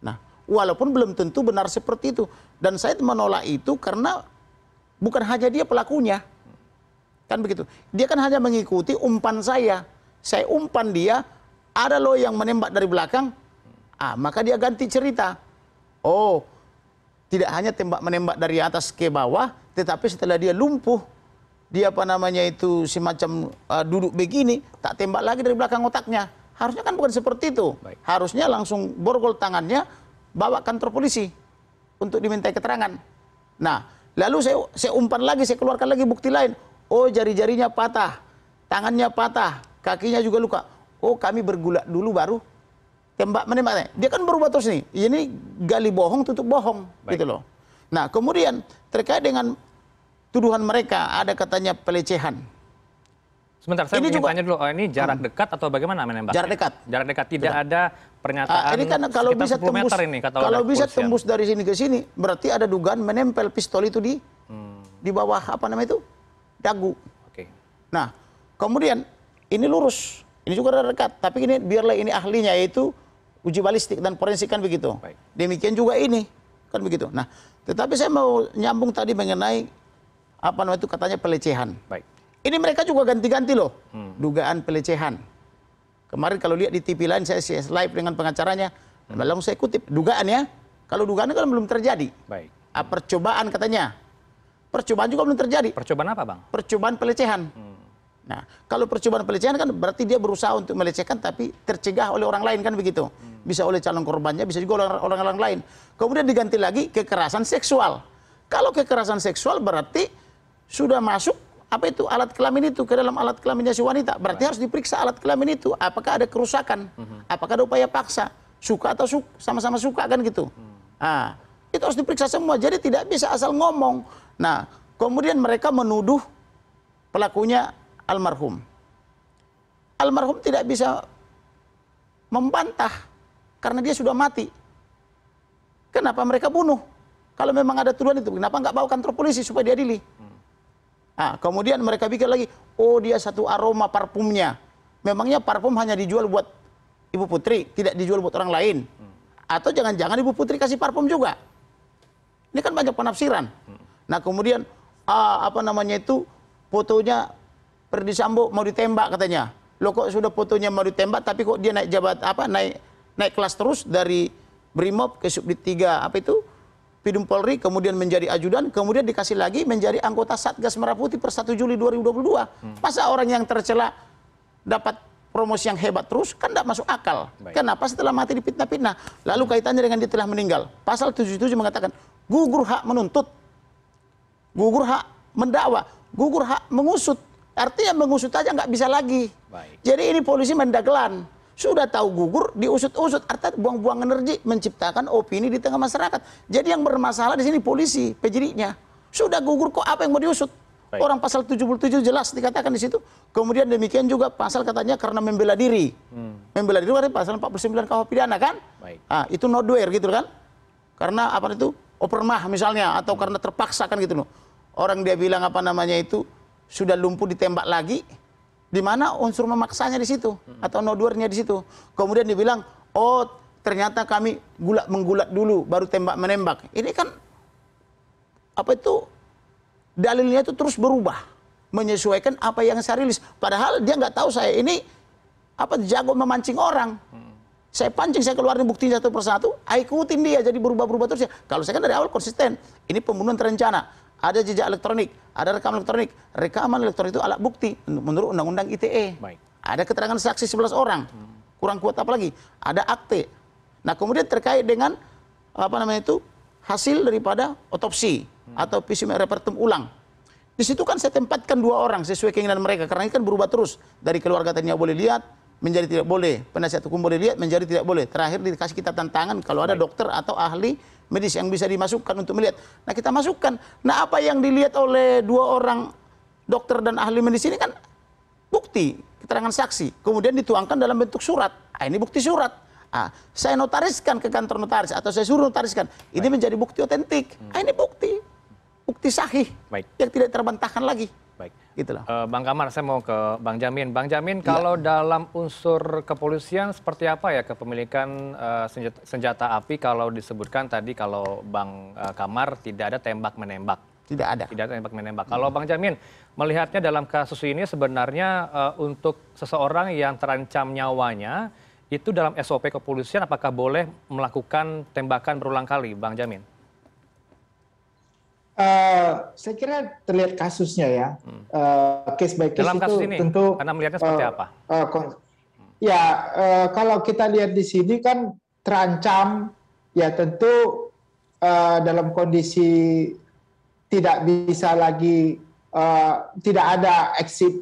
Nah, walaupun belum tentu benar seperti itu. Dan saya menolak itu karena bukan hanya dia pelakunya. Kan begitu. Dia kan hanya mengikuti umpan saya. Saya umpan dia, ada loh yang menembak dari belakang. Maka dia ganti cerita. Oh, tidak hanya menembak dari atas ke bawah, tetapi setelah dia lumpuh, dia semacam duduk begini, tak tembak lagi dari belakang otaknya. Harusnya kan bukan seperti itu. Baik. Harusnya langsung borgol tangannya, bawa kantor polisi untuk dimintai keterangan. Nah, lalu saya umpan lagi, saya keluarkan lagi bukti lain. Oh, jari-jarinya patah, tangannya patah, kakinya juga luka. Oh, kami bergulat dulu baru menembak. Dia kan berubah terus nih. Ini gali bohong, tutup bohong. Baik. Gitu loh. Nah, kemudian terkait dengan tuduhan mereka, ada katanya pelecehan. Sebentar, saya Ini ingin juga- tanya dulu, ini jarak dekat atau bagaimana menembaknya? Jarak dekat. Jarak dekat, tidak ada pernyataan Ini kan kalau sekitar bisa 10 tembus, meter ini, kata kalau oleh bisa kepolisian. tembus dari sini ke sini, berarti ada dugaan menempel pistol itu di bawah dagu. Oke. Nah, kemudian ini lurus, ini juga ada dekat, tapi ini biarlah ini ahlinya yaitu uji balistik dan forensik kan begitu. Baik. Demikian juga ini kan begitu. Nah, tetapi saya mau nyambung tadi mengenai katanya pelecehan. Baik. Ini mereka juga ganti-ganti loh, dugaan pelecehan. Kemarin kalau lihat di TV lain saya live dengan pengacaranya, lalu saya kutip dugaannya. Kalau dugaannya kan belum terjadi. Baik. Percobaan katanya. Percobaan juga belum terjadi. Percobaan apa, Bang? Percobaan pelecehan. Nah, kalau percobaan pelecehan kan berarti dia berusaha untuk melecehkan tapi tercegah oleh orang lain kan begitu. Bisa oleh calon korbannya, bisa juga oleh orang lain. Kemudian diganti lagi kekerasan seksual. Kalau kekerasan seksual berarti sudah masuk alat kelamin itu ke dalam alat kelaminnya si wanita. Berarti harus diperiksa alat kelamin itu. Apakah ada kerusakan? Apakah ada upaya paksa? Suka atau sama-sama suka kan gitu. Nah, itu harus diperiksa semua. Jadi tidak bisa asal ngomong. Nah, kemudian mereka menuduh pelakunya almarhum. Almarhum tidak bisa membantah karena dia sudah mati. Kenapa mereka bunuh? Kalau memang ada tuduhan itu, kenapa nggak bawa kantor polisi supaya diadili? Kemudian mereka pikir lagi, oh dia satu aroma parfumnya. Memangnya parfum hanya dijual buat Ibu Putri, tidak dijual buat orang lain? Atau jangan-jangan Ibu Putri kasih parfum juga? Ini kan banyak penafsiran. Nah kemudian fotonya Ferdy Sambo mau ditembak katanya. Loh kok sudah fotonya mau ditembak tapi kok dia naik kelas terus dari Brimob ke Subdit 3 Pidum Polri, kemudian menjadi ajudan, kemudian dikasih lagi menjadi anggota Satgas Merah Putih per 1 Juli 2022. Masa orang yang tercela dapat promosi yang hebat terus? Kan tidak masuk akal. Baik. Kenapa setelah mati dipitnah-pitnah? Lalu kaitannya dengan dia telah meninggal. Pasal 77 mengatakan gugur hak menuntut, gugur hak mendakwa, gugur hak mengusut. Artinya mengusut aja nggak bisa lagi. Baik. Jadi ini polisi mendagelan. Sudah tahu gugur, diusut-usut. Artinya buang-buang energi, menciptakan opini di tengah masyarakat. Jadi yang bermasalah di sini polisi, penyitiknya. Sudah gugur kok apa yang mau diusut? Baik. Orang pasal 77 jelas dikatakan di situ. Kemudian demikian juga pasal katanya karena membela diri. Membela diri berarti pasal 49 KUH pidana kan? Baik. Itu nowhere gitu kan? Karena opermah misalnya atau karena terpaksa kan gitu loh. Orang dia bilang sudah lumpuh ditembak lagi. Di mana unsur memaksanya di situ atau nowhere-nya di situ. Kemudian dibilang, oh ternyata kami menggulat dulu baru tembak menembak. Ini kan dalilnya itu terus berubah menyesuaikan apa yang saya rilis. Padahal dia nggak tahu saya ini jago memancing orang. Saya pancing, saya keluarin buktinya satu persatu, ikutin dia jadi berubah-berubah terus ya. Kalau saya kan dari awal konsisten. Ini pembunuhan terencana. Ada jejak elektronik, ada rekaman elektronik. Rekaman elektronik itu alat bukti menurut Undang-Undang ITE. Baik. Ada keterangan saksi 11 orang. Kurang kuat apa lagi? Ada akte. Nah, kemudian terkait dengan hasil daripada otopsi atau visum repertum ulang. Di situ kan saya tempatkan 2 orang sesuai keinginan mereka karena ini kan berubah terus. Dari keluarga tadinya boleh lihat menjadi tidak boleh. Penasihat hukum boleh lihat menjadi tidak boleh. Terakhir dikasih kita tantangan kalau ada dokter atau ahli medis yang bisa dimasukkan untuk melihat. Nah, kita masukkan. Nah, apa yang dilihat oleh 2 orang dokter dan ahli medis ini kan bukti, keterangan saksi. Kemudian dituangkan dalam bentuk surat. Ini bukti surat. Saya notariskan ke kantor notaris atau saya suruh notariskan. Ini menjadi bukti otentik. Ini bukti sahih. Baik. Yang tidak terbantahkan lagi. Baik. gitulah. Bang Kamar, saya mau ke Bang Jamin. Bang Jamin, kalau dalam unsur kepolisian seperti apa ya kepemilikan senjata api kalau disebutkan tadi kalau Bang Kamar tidak ada tembak-menembak? Tidak ada. Tidak ada tembak-menembak. Kalau Bang Jamin, melihatnya dalam kasus ini sebenarnya untuk seseorang yang terancam nyawanya, itu dalam SOP kepolisian apakah boleh melakukan tembakan berulang kali, Bang Jamin? Saya kira terlihat kasusnya ya, case by case Dalam itu kasus ini, tentu. Anda melihatnya seperti apa? Kalau kita lihat di sini kan terancam, ya tentu dalam kondisi tidak bisa lagi, tidak ada exit,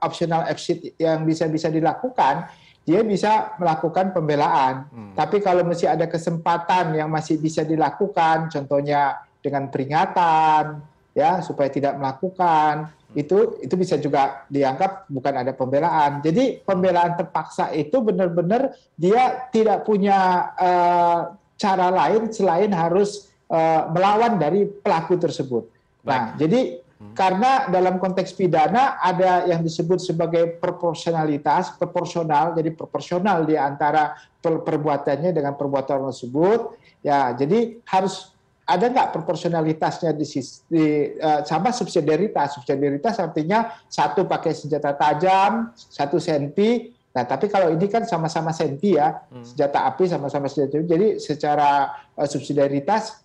optional exit yang bisa dilakukan. Dia bisa melakukan pembelaan. Tapi kalau masih ada kesempatan yang masih bisa dilakukan, contohnya dengan peringatan, ya supaya tidak melakukan, itu bisa juga dianggap bukan ada pembelaan. Jadi pembelaan terpaksa itu benar-benar dia tidak punya cara lain selain harus melawan dari pelaku tersebut. Nah, jadi karena dalam konteks pidana ada yang disebut sebagai proporsional, jadi proporsional di antara perbuatannya dengan perbuatan tersebut. Ya, jadi harus ada nggak proporsionalitasnya sama subsidiaritas. Subsidiaritas artinya satu pakai senjata tajam, satu senti. Nah, tapi kalau ini kan sama-sama senti ya, senjata api sama-sama senjata api. Jadi secara subsidiaritas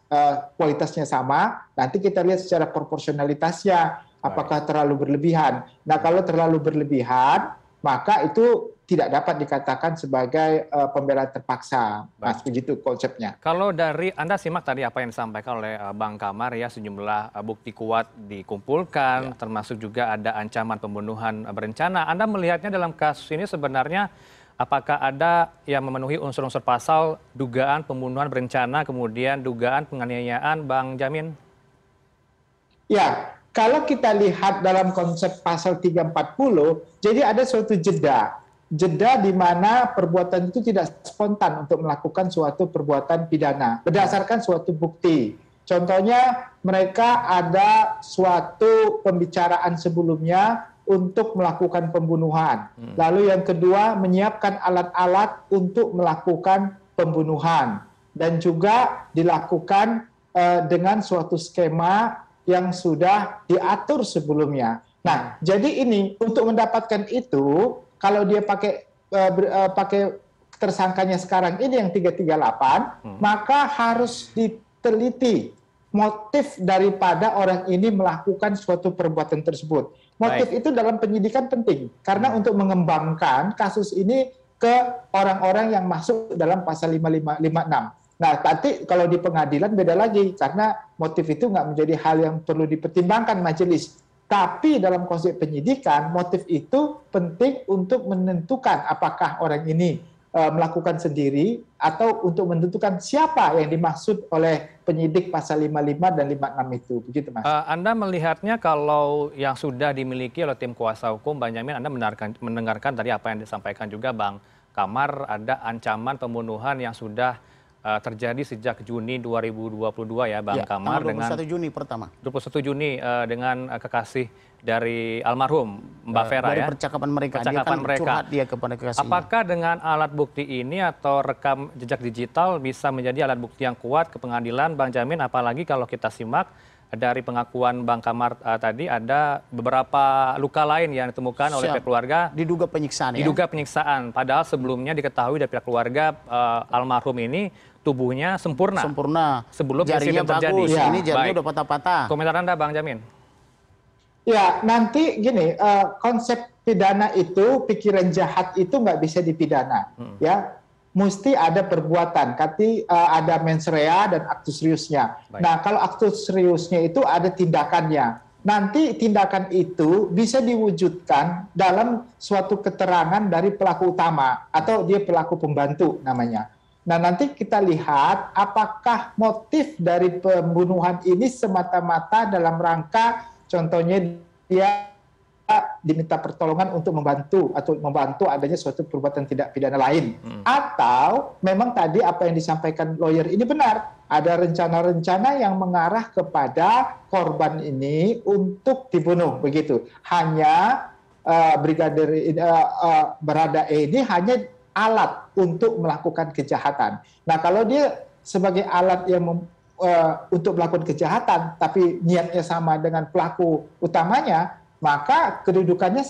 kualitasnya sama. Nanti kita lihat secara proporsionalitasnya, apakah terlalu berlebihan. Nah, kalau terlalu berlebihan, maka itu tidak dapat dikatakan sebagai pembelaan terpaksa. Mas, begitu konsepnya. Kalau dari Anda simak tadi apa yang disampaikan oleh Bang Kamar ya, sejumlah bukti kuat dikumpulkan, termasuk juga ada ancaman pembunuhan berencana. Anda melihatnya dalam kasus ini sebenarnya apakah ada yang memenuhi unsur-unsur pasal dugaan pembunuhan berencana, kemudian dugaan penganiayaan, Bang Jamin? Ya, kalau kita lihat dalam konsep pasal 340, jadi ada suatu jeda di mana perbuatan itu tidak spontan untuk melakukan suatu perbuatan pidana berdasarkan suatu bukti. Contohnya mereka ada suatu pembicaraan sebelumnya untuk melakukan pembunuhan. Lalu yang kedua menyiapkan alat-alat untuk melakukan pembunuhan dan juga dilakukan dengan suatu skema yang sudah diatur sebelumnya. Nah, jadi ini untuk mendapatkan itu, kalau dia pakai tersangkanya sekarang ini yang 338, maka harus diteliti motif daripada orang ini melakukan suatu perbuatan tersebut. Motif itu dalam penyidikan penting, karena untuk mengembangkan kasus ini ke orang-orang yang masuk dalam pasal 5556. Nah, nanti kalau di pengadilan beda lagi, karena motif itu nggak menjadi hal yang perlu dipertimbangkan majelis. Tapi dalam konsep penyidikan, motif itu penting untuk menentukan apakah orang ini melakukan sendiri atau untuk menentukan siapa yang dimaksud oleh penyidik pasal 55 dan 56 itu. Begitu, Mas. Anda melihatnya kalau yang sudah dimiliki oleh tim kuasa hukum, Bang Jamin, Anda mendengarkan tadi apa yang disampaikan juga Bang Kamar, ada ancaman pembunuhan yang sudah terjadi sejak Juni 2022 ya Bang Kamar, 21 Juni pertama. 21 Juni dengan kekasih dari almarhum Mbak Vera dari ya. percakapan mereka. Percakapan mereka. Curhat dia kepada kekasihnya. Apakah dengan alat bukti ini atau rekam jejak digital bisa menjadi alat bukti yang kuat ke pengadilan, Bang Jamin? Apalagi kalau kita simak dari pengakuan Bang Kamar tadi ada beberapa luka lain yang ditemukan oleh pihak keluarga. Diduga penyiksaan ya? Diduga penyiksaan. Padahal sebelumnya diketahui dari pihak keluarga almarhum ini tubuhnya sempurna. Sebelum jarinya bagus, terjadi. Ini jarinya udah patah-patah. Komentar Anda, Bang Jamin? Ya, nanti gini, konsep pidana itu, pikiran jahat itu nggak bisa dipidana. Ya, mesti ada perbuatan, ada mens rea dan aktus seriusnya. Nah, kalau aktus seriusnya itu ada tindakannya. Nanti tindakan itu bisa diwujudkan dalam suatu keterangan dari pelaku utama atau dia pelaku pembantu namanya. Nah, nanti kita lihat apakah motif dari pembunuhan ini semata-mata dalam rangka contohnya dia diminta pertolongan untuk membantu adanya suatu perbuatan tindak pidana lain. Atau memang tadi apa yang disampaikan lawyer ini benar, ada rencana-rencana yang mengarah kepada korban ini untuk dibunuh begitu. Hanya Brigadir Baradae ini hanya alat untuk melakukan kejahatan. Nah, kalau dia sebagai alat yang untuk melakukan kejahatan, tapi niatnya sama dengan pelaku utamanya, maka kedudukannya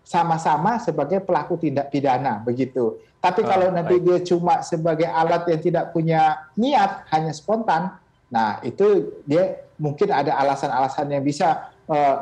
sama-sama sebagai pelaku tindak pidana begitu. Tapi kalau nanti dia cuma sebagai alat yang tidak punya niat, hanya spontan, nah itu dia mungkin ada alasan-alasan yang bisa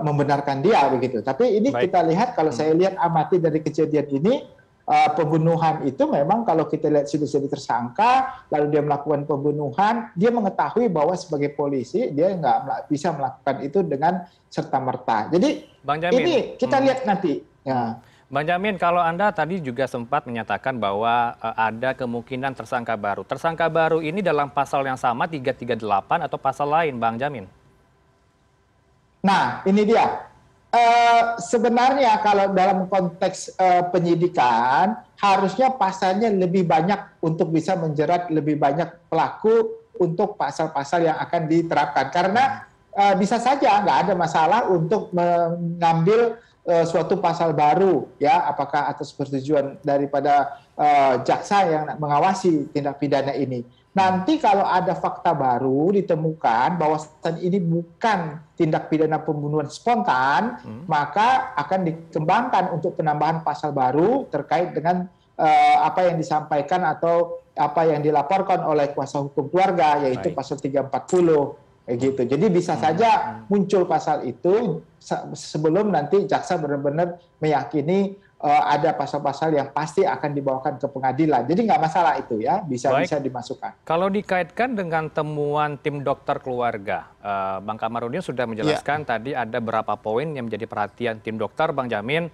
membenarkan dia begitu. Tapi ini kita lihat, kalau saya lihat amati dari kejadian ini, pembunuhan itu memang kalau kita lihat sudah jadi tersangka, lalu dia melakukan pembunuhan, dia mengetahui bahwa sebagai polisi dia nggak bisa melakukan itu dengan serta-merta. Jadi Bang Jamin, ini kita lihat nanti. Ya. Bang Jamin, kalau Anda tadi juga sempat menyatakan bahwa ada kemungkinan tersangka baru. Tersangka baru ini dalam pasal yang sama 338 atau pasal lain, Bang Jamin? Nah, ini dia. Sebenarnya kalau dalam konteks penyidikan, harusnya pasalnya lebih banyak untuk bisa menjerat lebih banyak pelaku untuk pasal-pasal yang akan diterapkan. Karena bisa saja nggak ada masalah untuk mengambil suatu pasal baru, ya, apakah atas persetujuan daripada jaksa yang mengawasi tindak pidana ini. Nanti kalau ada fakta baru ditemukan bahwa ini bukan tindak pidana pembunuhan spontan, maka akan dikembangkan untuk penambahan pasal baru terkait dengan apa yang disampaikan atau apa yang dilaporkan oleh kuasa hukum keluarga, yaitu pasal 340. Gitu. Jadi bisa saja muncul pasal itu sebelum nanti jaksa benar-benar meyakini ada pasal-pasal yang pasti akan dibawakan ke pengadilan. Jadi nggak masalah itu ya, bisa dimasukkan. Kalau dikaitkan dengan temuan tim dokter keluarga, Bang Kamarudin sudah menjelaskan tadi ada beberapa poin yang menjadi perhatian tim dokter, Bang Jamin.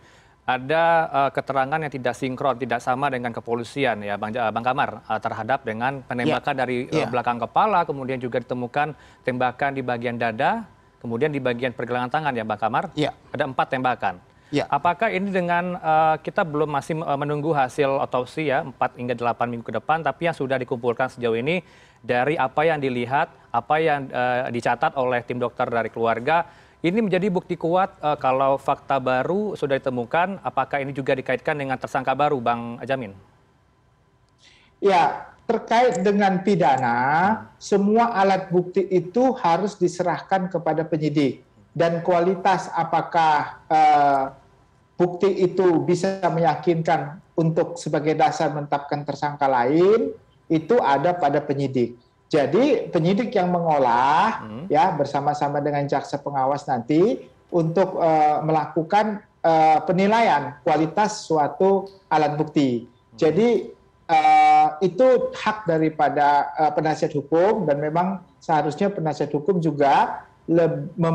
Ada keterangan yang tidak sinkron, tidak sama dengan kepolisian ya, Bang Kamar, terhadap dengan penembakan dari belakang kepala, kemudian juga ditemukan tembakan di bagian dada, kemudian di bagian pergelangan tangan ya, Bang Kamar. Ada 4 tembakan. Apakah ini dengan kita belum masih menunggu hasil otopsi ya 4 hingga 8 minggu ke depan, tapi yang sudah dikumpulkan sejauh ini dari apa yang dilihat, apa yang dicatat oleh tim dokter dari keluarga, ini menjadi bukti kuat kalau fakta baru sudah ditemukan, apakah ini juga dikaitkan dengan tersangka baru, Bang Jamin? Ya, terkait dengan pidana, semua alat bukti itu harus diserahkan kepada penyidik. Dan kualitas apakah bukti itu bisa meyakinkan untuk sebagai dasar menetapkan tersangka lain, itu ada pada penyidik. Jadi penyidik yang mengolah ya bersama-sama dengan jaksa pengawas nanti untuk melakukan penilaian kualitas suatu alat bukti. Jadi itu hak daripada penasihat hukum, dan memang seharusnya penasihat hukum juga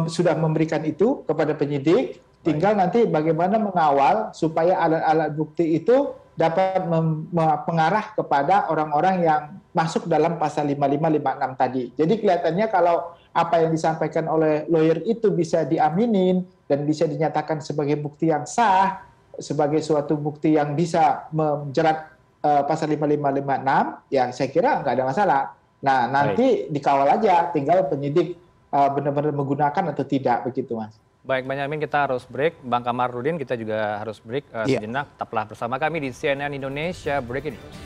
sudah memberikan itu kepada penyidik. Tinggal nanti bagaimana mengawal supaya alat-alat bukti itu dapat mengarah kepada orang-orang yang masuk dalam pasal 5556 tadi. Jadi kelihatannya kalau apa yang disampaikan oleh lawyer itu bisa diaminin dan bisa dinyatakan sebagai bukti yang sah, sebagai suatu bukti yang bisa menjerat pasal 5556, ya saya kira nggak ada masalah. Nah, nanti dikawal aja, tinggal penyidik benar-benar menggunakan atau tidak, begitu Mas. Baik, Bang Jamin, kita harus break. Bang Kamarudin, kita juga harus break sejenak. Tetaplah bersama kami di CNN Indonesia Breaking News.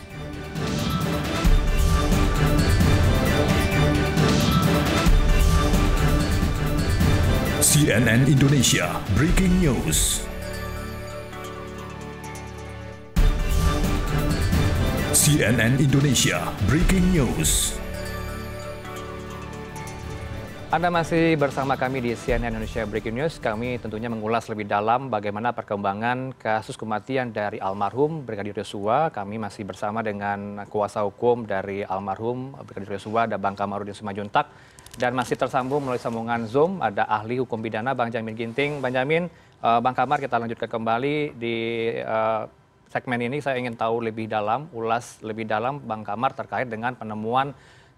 CNN Indonesia Breaking News. CNN Indonesia Breaking News. Anda masih bersama kami di CNN Indonesia Breaking News. Kami tentunya mengulas lebih dalam bagaimana perkembangan kasus kematian dari almarhum Brigadir Yosua. Kami masih bersama dengan kuasa hukum dari almarhum Brigadir Yosua, ada Bang Kamarudin Simanjuntak. Dan masih tersambung melalui sambungan Zoom, ada ahli hukum pidana Bang Jamin Ginting. Bang Jamin, Bang Kamar, kita lanjutkan kembali di segmen ini. Saya ingin tahu lebih dalam, ulas lebih dalam Bang Kamar terkait dengan penemuan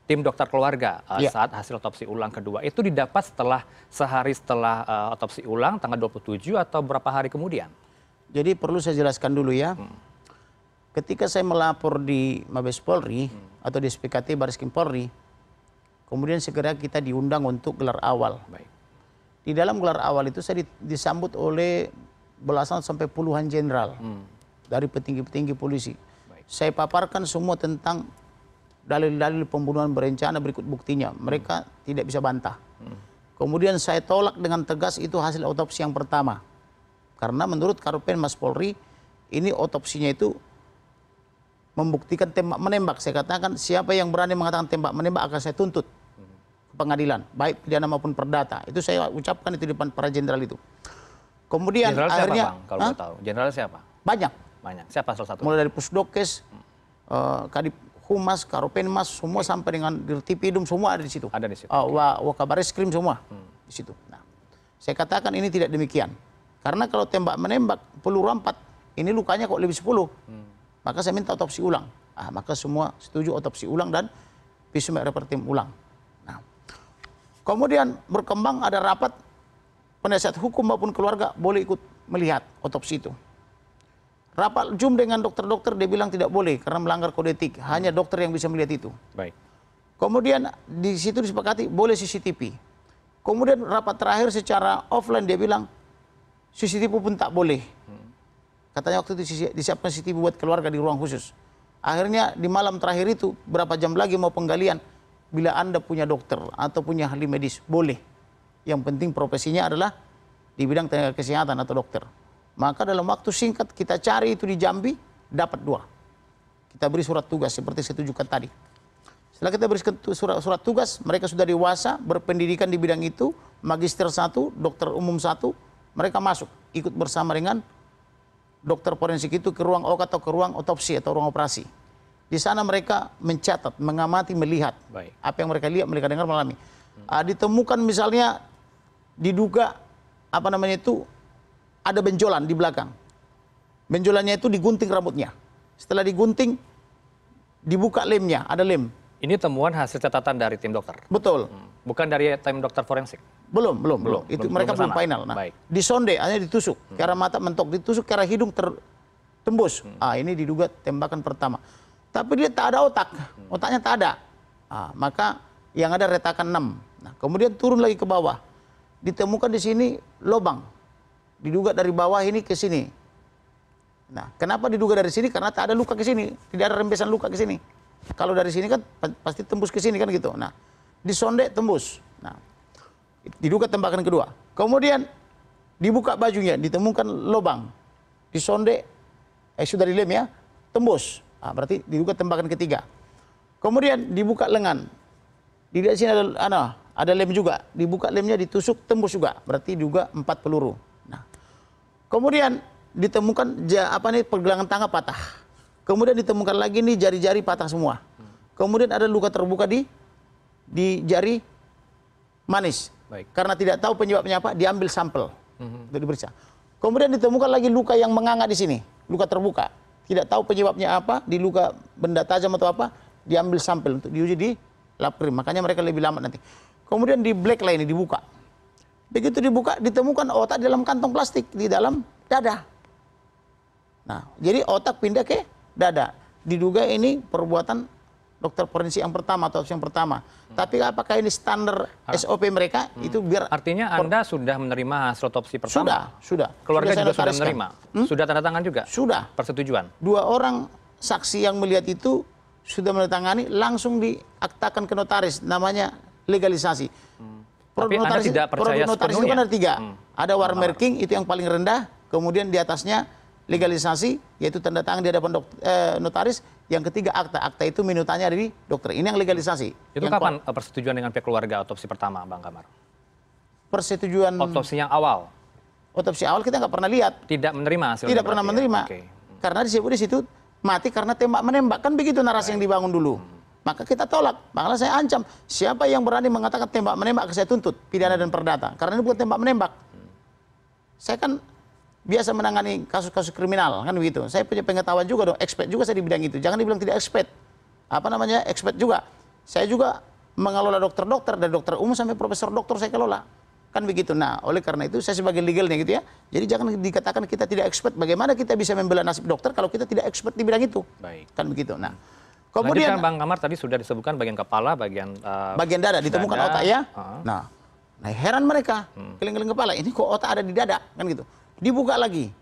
tim dokter keluarga Ya. saat hasil otopsi ulang kedua itu didapat sehari setelah otopsi ulang tanggal 27 atau berapa hari kemudian? Jadi perlu saya jelaskan dulu ya. Ketika saya melapor di Mabes Polri atau di SPKT Barreskrim Polri, kemudian segera kita diundang untuk gelar awal. Baik. Di dalam gelar awal itu saya disambut oleh belasan sampai puluhan jenderal dari petinggi-petinggi polisi. Baik. Saya paparkan semua tentang dalil-dalil pembunuhan berencana, berikut buktinya. Mereka tidak bisa bantah. Kemudian saya tolak dengan tegas itu hasil otopsi yang pertama. Karena menurut Karopenmas Polri, ini otopsinya itu membuktikan tembak menembak. Saya katakan siapa yang berani mengatakan tembak menembak akan saya tuntut ke pengadilan, baik pidana maupun perdata. Itu saya ucapkan itu di depan para jenderal itu. Kemudian Jenderal akhirnya siapa, Bang? Kalau mau tahu. Jenderal siapa? banyak. Banyak. Siapa salah satu? Mulai dari Pusdokes, Kadip Humas, Karopenmas, semua sampai dengan Dirtipidum semua ada di situ. Ada di situ. Wakabareskrim semua di situ. Nah, saya katakan ini tidak demikian. Karena kalau tembak menembak peluru rampat, ini lukanya kok lebih 10. Maka saya minta otopsi ulang. Maka semua setuju otopsi ulang dan visum et repertum ulang. Nah, kemudian berkembang ada rapat penasihat hukum maupun keluarga boleh ikut melihat otopsi itu. Rapat Zoom dengan dokter-dokter dia bilang tidak boleh karena melanggar kode etik. Hanya dokter yang bisa melihat itu. Baik. Kemudian di situ disepakati boleh CCTV. Kemudian rapat terakhir secara offline dia bilang CCTV pun tak boleh. Katanya waktu itu disiapkan CCTV buat keluarga di ruang khusus. Akhirnya di malam terakhir itu berapa jam lagi mau penggalian. Bila Anda punya dokter atau punya ahli medis boleh. Yang penting profesinya adalah di bidang tenaga kesehatan atau dokter. Maka dalam waktu singkat kita cari itu di Jambi, dapat 2. Kita beri surat tugas seperti saya tunjukkan tadi. Setelah kita beri surat tugas, mereka sudah dewasa, berpendidikan di bidang itu, magister 1, dokter umum 1, mereka masuk, ikut bersama dengan dokter forensik itu ke ruang OK atau ke ruang otopsi atau ruang operasi. Di sana mereka mencatat, mengamati, melihat. Baik. Apa yang mereka lihat, mereka dengar, mengalami. Ditemukan misalnya, diduga, ada benjolan di belakang. Benjolannya itu digunting rambutnya. Setelah digunting, dibuka lemnya, ada lem. Ini temuan hasil catatan dari tim dokter? Betul. Bukan dari tim dokter forensik? Belum. Itu mereka belum final. Nah, Baik. disonde, hanya ditusuk. Ke arah mata mentok, ditusuk ke arah hidung tembus. Ini diduga tembakan pertama. Tapi dia tak ada otak. Otaknya tak ada. Maka yang ada retakan 6. Nah, kemudian turun lagi ke bawah. Ditemukan di sini lubang. Diduga dari bawah ini ke sini. Nah, kenapa diduga dari sini? Karena tak ada luka ke sini. Tidak ada rembesan luka ke sini. Kalau dari sini kan pasti tembus ke sini kan gitu. Nah, disonde tembus. Nah, diduga tembakan kedua. Kemudian dibuka bajunya, ditemukan lubang. Disonde, sudah dilem ya, tembus. Berarti diduga tembakan ketiga. Kemudian dibuka lengan. Di sini ada lem juga. Dibuka lemnya, ditusuk, tembus juga. Berarti diduga 4 peluru. Nah, kemudian ditemukan pergelangan tangan patah. Kemudian ditemukan lagi nih jari-jari patah semua. Kemudian ada luka terbuka di jari manis. Baik. Karena tidak tahu penyebabnya apa, diambil sampel untuk diperiksa. Kemudian ditemukan lagi luka yang menganga di sini, luka terbuka. Tidak tahu penyebabnya apa, di luka benda tajam atau apa, diambil sampel untuk diuji di lab krim. Makanya mereka lebih lambat nanti. Kemudian di black line ini dibuka. Begitu dibuka, ditemukan otak di dalam kantong plastik, di dalam dada. Nah, jadi otak pindah ke dada. Diduga ini perbuatan dokter forensik yang pertama atau yang pertama. Tapi apakah ini standar SOP mereka? Itu biar Artinya Anda sudah menerima hasil otopsi pertama? Sudah. Keluarga Sudah juga saya sudah menerima? Sudah tanda tangan juga? Sudah. Persetujuan? 2 orang saksi yang melihat itu sudah menandatangani, langsung diaktakan ke notaris, namanya legalisasi. Tapi Anda tidak percaya notaris itu kan ada 3. Ada warmarking, itu yang paling rendah, kemudian di atasnya legalisasi, yaitu tanda tangan di hadapan notaris. Yang ketiga akta. Akta itu minutannya ada di dokter. Ini yang legalisasi. Itu yang kapan persetujuan dengan pihak keluarga otopsi pertama, Bang Kamar? Persetujuan Otopsi yang awal? Otopsi awal kita nggak pernah lihat. Tidak menerima hasilnya? Tidak pernah menerima. Oke. Karena disebut di situ mati karena tembak menembak. Kan begitu narasi yang dibangun dulu. Maka kita tolak. Makanya saya ancam, siapa yang berani mengatakan tembak menembak, saya tuntut pidana dan perdata. Karena ini bukan tembak menembak. Saya kan biasa menangani kasus-kasus kriminal, kan begitu. Saya punya pengetahuan juga dong, expert juga saya di bidang itu. Jangan dibilang tidak expert. Expert juga. Saya juga mengelola dokter-dokter, dari dokter umum sampai profesor dokter saya kelola. Kan begitu. Nah, oleh karena itu saya sebagai legalnya gitu ya. Jadi jangan dikatakan kita tidak expert. Bagaimana kita bisa membela nasib dokter kalau kita tidak expert di bidang itu? Baik. Kan begitu. Nah, Kemudian kemudian Bang Kamar tadi sudah disebutkan bagian kepala, bagian bagian dada ditemukan dada. otak ya. Nah, heran mereka, keliling-keliling kepala. Ini kok otak ada di dada, kan gitu. Dibuka lagi.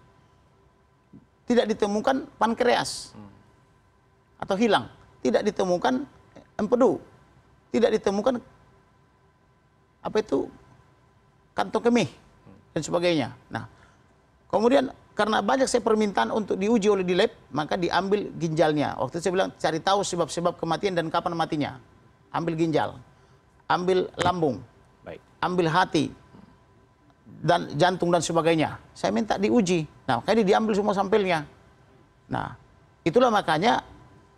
Tidak ditemukan pankreas. Atau hilang. Tidak ditemukan empedu. Tidak ditemukan apa itu kantong kemih dan sebagainya. Nah, kemudian karena banyak saya permintaan untuk diuji oleh di lab, maka diambil ginjalnya. Waktu itu saya bilang cari tahu sebab-sebab kematian dan kapan matinya. Ambil ginjal, ambil lambung, Baik. ambil hati, dan jantung dan sebagainya. Saya minta diuji. Nah, makanya diambil semua sampelnya. Nah, itulah makanya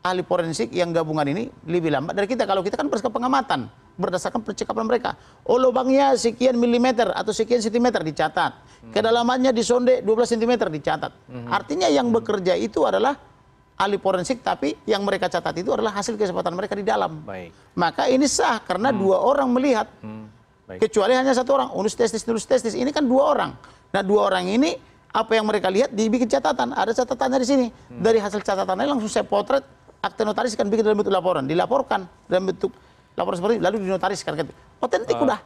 ahli forensik yang gabungan ini lebih lambat dari kita. Kalau kita kan berdasarkan pengamatan, berdasarkan percakapan mereka. Oh, lubangnya sekian milimeter atau sekian sentimeter dicatat. Kedalamannya disonde 12 sentimeter dicatat. Artinya yang bekerja itu adalah ahli forensik, tapi yang mereka catat itu adalah hasil kesempatan mereka di dalam. Baik. Maka ini sah karena dua orang melihat. Baik. Kecuali hanya satu orang, unus testis, ini kan dua orang. Nah, dua orang ini apa yang mereka lihat dibikin catatan, ada catatannya di sini. Dari hasil catatannya langsung saya potret, akte notaris kan bikin dalam bentuk laporan, dilaporkan dalam bentuk laporan seperti itu, lalu dinotariskan kan. Otentik udah.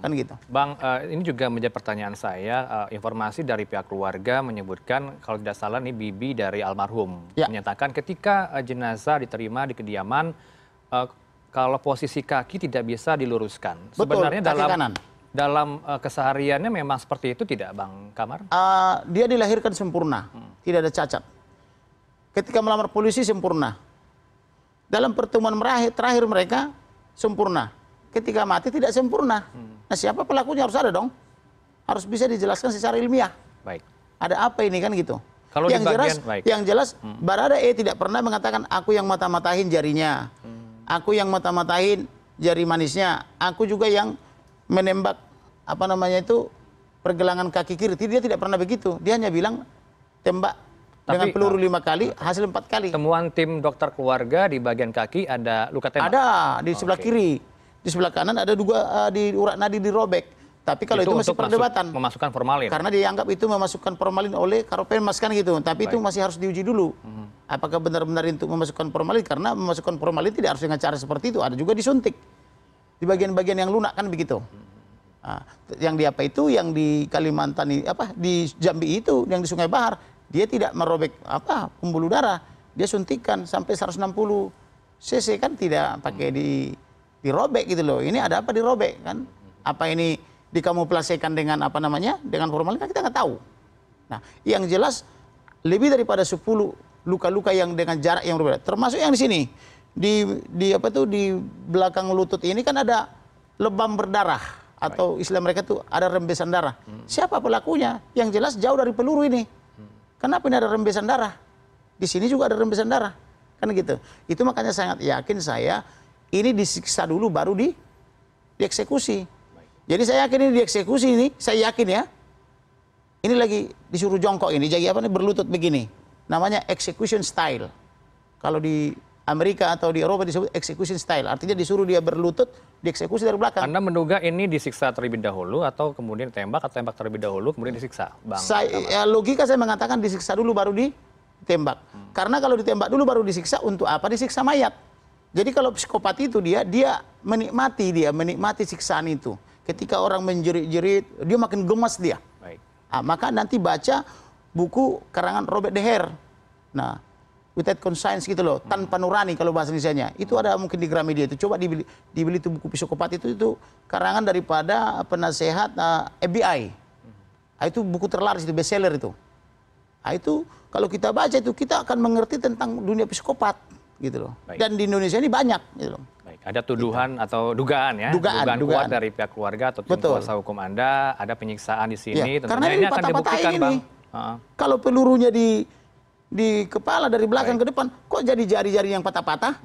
Kan gitu. Bang, ini juga menjadi pertanyaan saya. Informasi dari pihak keluarga menyebutkan kalau tidak salah nih bibi dari almarhum Ya. menyatakan ketika jenazah diterima di kediaman, kalau posisi kaki tidak bisa diluruskan. Betul, Sebenarnya kaki kanan. dalam kesehariannya memang seperti itu tidak, Bang Kamar? Dia dilahirkan sempurna, tidak ada cacat. Ketika melamar polisi sempurna. Dalam pertemuan terakhir mereka sempurna. Ketika mati tidak sempurna. Nah, siapa pelakunya harus ada dong. Harus bisa dijelaskan secara ilmiah. Baik. Ada apa ini kan gitu. Kalau yang di jelas, bagian, baik. yang jelas Baradae tidak pernah mengatakan aku yang mata-matahin jarinya. Aku yang mata-matahin jari manisnya. Aku juga yang menembak apa namanya itu pergelangan kaki kiri. Dia tidak pernah begitu. Dia hanya bilang tembak dengan peluru 5 kali, hasil 4 kali. Temuan tim dokter keluarga di bagian kaki ada luka tembak? Ada di sebelah kiri. Di sebelah kanan ada juga di urat nadi dirobek. Tapi kalau itu masih perdebatan. Memasukkan formalin? Karena dianggap itu memasukkan formalin oleh Karopenmas kan gitu. Tapi itu masih harus diuji dulu. Apakah benar-benar untuk memasukkan formalin? Karena memasukkan formalin tidak harus dengan cara seperti itu. Ada juga disuntik. Di bagian-bagian yang lunak kan begitu. Nah, yang di apa itu, yang di Kalimantan, di Jambi itu, yang di Sungai Bahar, dia tidak merobek pembuluh darah. Dia suntikan sampai 160 cc kan tidak pakai dirobek gitu loh. Ini ada apa dirobek kan? Apa ini dikamuflasekan dengan apa namanya? Dengan formalin kan kita nggak tahu. Nah, yang jelas lebih daripada 10 luka-luka yang dengan jarak yang berbeda. Termasuk yang di sini. Di belakang lutut ini kan ada lebam berdarah atau istilah mereka tuh ada rembesan darah. Siapa pelakunya? Yang jelas jauh dari peluru ini. Kenapa ini ada rembesan darah? Di sini juga ada rembesan darah. Kan gitu. Itu makanya sangat yakin saya ini disiksa dulu baru dieksekusi. Jadi saya yakin ini dieksekusi ini, saya yakin ya. Ini lagi disuruh jongkok ini, jadi apa nih berlutut begini. Namanya execution style. Kalau di Amerika atau di Eropa disebut execution style. Artinya disuruh dia berlutut, dieksekusi dari belakang. Anda menduga ini disiksa terlebih dahulu atau kemudian tembak atau tembak terlebih dahulu kemudian disiksa, Bang? Logika saya mengatakan disiksa dulu baru ditembak. Karena kalau ditembak dulu baru disiksa, untuk apa disiksa mayat? Jadi kalau psikopat itu dia menikmati siksaan itu. Ketika orang menjerit-jerit, dia makin gemas dia. Baik. Maka nanti baca buku karangan Robert De Heer. Nah, Without Conscience gitu loh, tanpa nurani kalau bahasa Indonesianya. Itu ada mungkin di Gramedia itu. Coba dibeli itu buku psikopat itu karangan daripada penasehat FBI. Itu buku terlaris itu, bestseller itu. Itu kalau kita baca itu kita akan mengerti tentang dunia psikopat gitu loh. Baik. Dan di Indonesia ini banyak gitu loh. Baik, ada tuduhan atau dugaan ya, dugaan kuat dari pihak keluarga atau tim kuasa hukum Anda, ada penyiksaan di sini, Ya, karena tentunya ini akan dibuktikan, Bang. Kalau pelurunya di kepala dari belakang ke depan, kok jadi jari-jari yang patah-patah?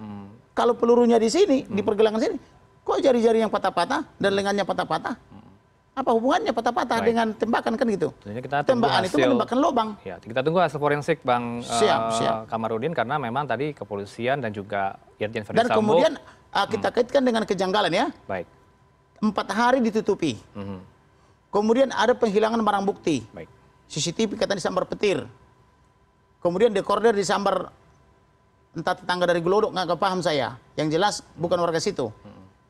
Kalau pelurunya di sini, di pergelangan sini, kok jari-jari yang patah-patah dan lengannya patah-patah? Apa hubungannya patah-patah dengan tembakan kan gitu? Kita tembakan itu menembakkan lubang. Ya, kita tunggu hasil forensik, Bang Siap. Kamarudin, karena memang tadi kepolisian dan juga Irjen Ferdi Dan Sambo. kemudian Kita kaitkan dengan kejanggalan ya. Baik. 4 hari ditutupi. Kemudian ada penghilangan barang bukti. Baik. CCTV katanya disambar petir. Kemudian dekorder disambar entah tetangga dari Glodok, nggak paham saya. Yang jelas bukan warga situ.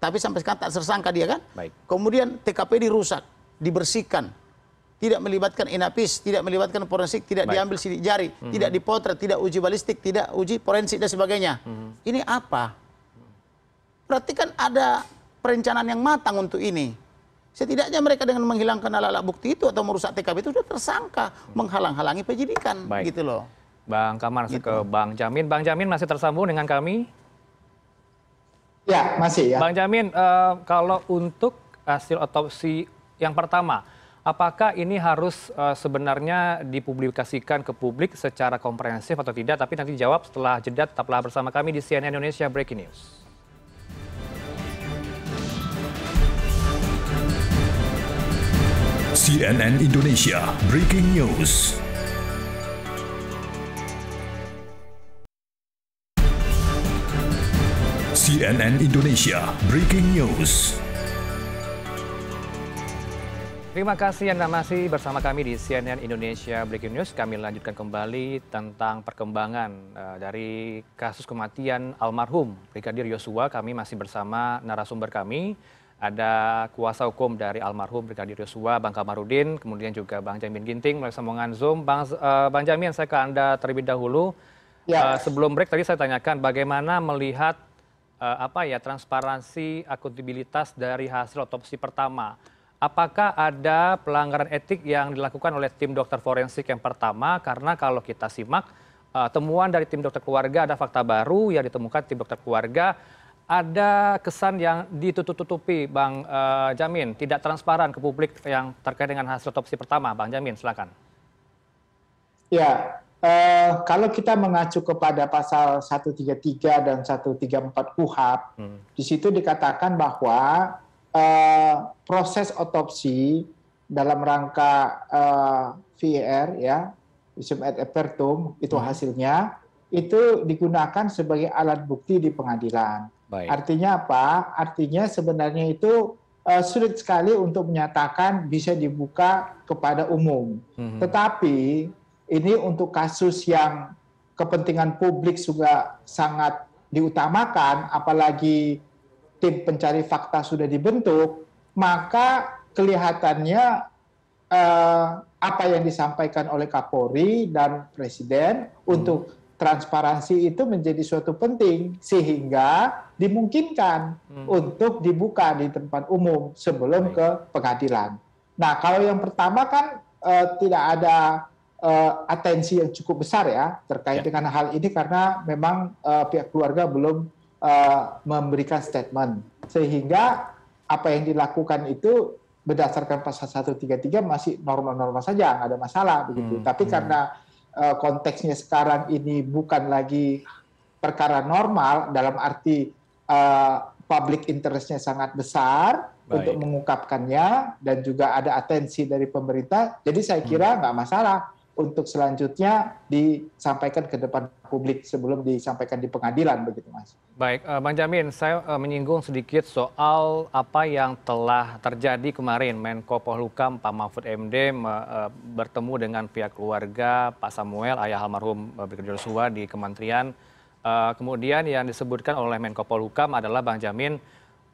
Tapi sampai sekarang tak tersangka dia kan. Baik. Kemudian TKP dirusak, dibersihkan. Tidak melibatkan inapis, tidak melibatkan forensik, tidak diambil sidik jari, tidak dipotret, tidak uji balistik, tidak uji forensik dan sebagainya. Ini apa? Berarti kan ada perencanaan yang matang untuk ini. Setidaknya mereka dengan menghilangkan alat-alat bukti itu atau merusak TKP itu sudah tersangka, menghalang-halangi penyidikan, gitu loh. Bang Kamar, ke Bang Jamin. Bang Jamin masih tersambung dengan kami? Ya, masih ya. Bang Jamin, kalau untuk hasil otopsi yang pertama, apakah ini harus sebenarnya dipublikasikan ke publik secara komprehensif atau tidak? Tapi nanti jawab setelah jeda, tetaplah bersama kami di CNN Indonesia Breaking News. CNN Indonesia Breaking News. CNN Indonesia Breaking News. Terima kasih Anda masih bersama kami di CNN Indonesia Breaking News. Kami lanjutkan kembali tentang perkembangan dari kasus kematian almarhum Brigadir Yosua. Kami masih bersama narasumber kami. Ada kuasa hukum dari almarhum Brigadir Yosua, Bang Kamarudin, kemudian juga Bang Jamin Ginting melalui sambungan Zoom. Bang Jamin, saya ke Anda terlebih dahulu. Ya. Sebelum break tadi saya tanyakan bagaimana melihat transparansi, akuntabilitas dari hasil otopsi pertama. Apakah ada pelanggaran etik yang dilakukan oleh tim dokter forensik yang pertama? Karena kalau kita simak temuan dari tim dokter keluarga, ada fakta baru yang ditemukan tim dokter keluarga, ada kesan yang ditutup-tutupi, Bang Jamin, tidak transparan ke publik yang terkait dengan hasil otopsi pertama. Bang Jamin, silakan. Ya, kalau kita mengacu kepada pasal 133 dan 134 KUHP, di situ dikatakan bahwa proses otopsi dalam rangka VAR, ya, visum et repertum, itu hasilnya, itu digunakan sebagai alat bukti di pengadilan. Baik. Artinya apa? Artinya sebenarnya itu sulit sekali untuk menyatakan bisa dibuka kepada umum. Tetapi ini untuk kasus yang kepentingan publik juga sangat diutamakan, apalagi tim pencari fakta sudah dibentuk, maka kelihatannya apa yang disampaikan oleh Kapolri dan Presiden untuk transparansi itu menjadi suatu penting sehingga dimungkinkan untuk dibuka di tempat umum sebelum ke pengadilan. Nah, kalau yang pertama kan tidak ada atensi yang cukup besar ya terkait dengan hal ini karena memang pihak keluarga belum memberikan statement sehingga apa yang dilakukan itu berdasarkan pasal 133 masih normal-normal saja, nggak ada masalah begitu. Tapi karena konteksnya sekarang ini bukan lagi perkara normal dalam arti public interest-nya sangat besar untuk mengungkapkannya dan juga ada atensi dari pemerintah. Jadi saya kira nggak masalah untuk selanjutnya disampaikan ke depan publik sebelum disampaikan di pengadilan begitu, Mas. Baik, Bang Jamin, saya menyinggung sedikit soal apa yang telah terjadi kemarin. Menko Polhukam Pak Mahfud MD bertemu dengan pihak keluarga Pak Samuel, ayah almarhum Brigadir Yosua di kementerian. Kemudian yang disebutkan oleh Menko Polhukam adalah Bang Jamin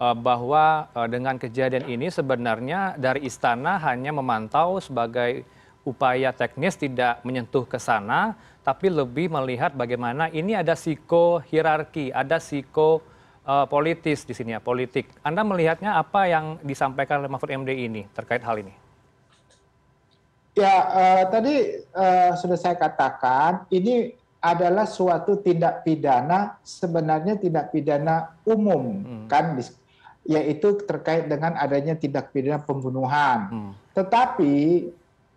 bahwa dengan kejadian ini sebenarnya dari istana hanya memantau sebagai upaya teknis, tidak menyentuh ke sana, tapi lebih melihat bagaimana ini ada psikohierarki, ada psikopolitis di sini ya, politik. Anda melihatnya apa yang disampaikan oleh Mahfud MD ini terkait hal ini? Ya, tadi sudah saya katakan, ini adalah suatu tindak pidana, sebenarnya tindak pidana umum, kan, yaitu terkait dengan adanya tindak pidana pembunuhan. Tetapi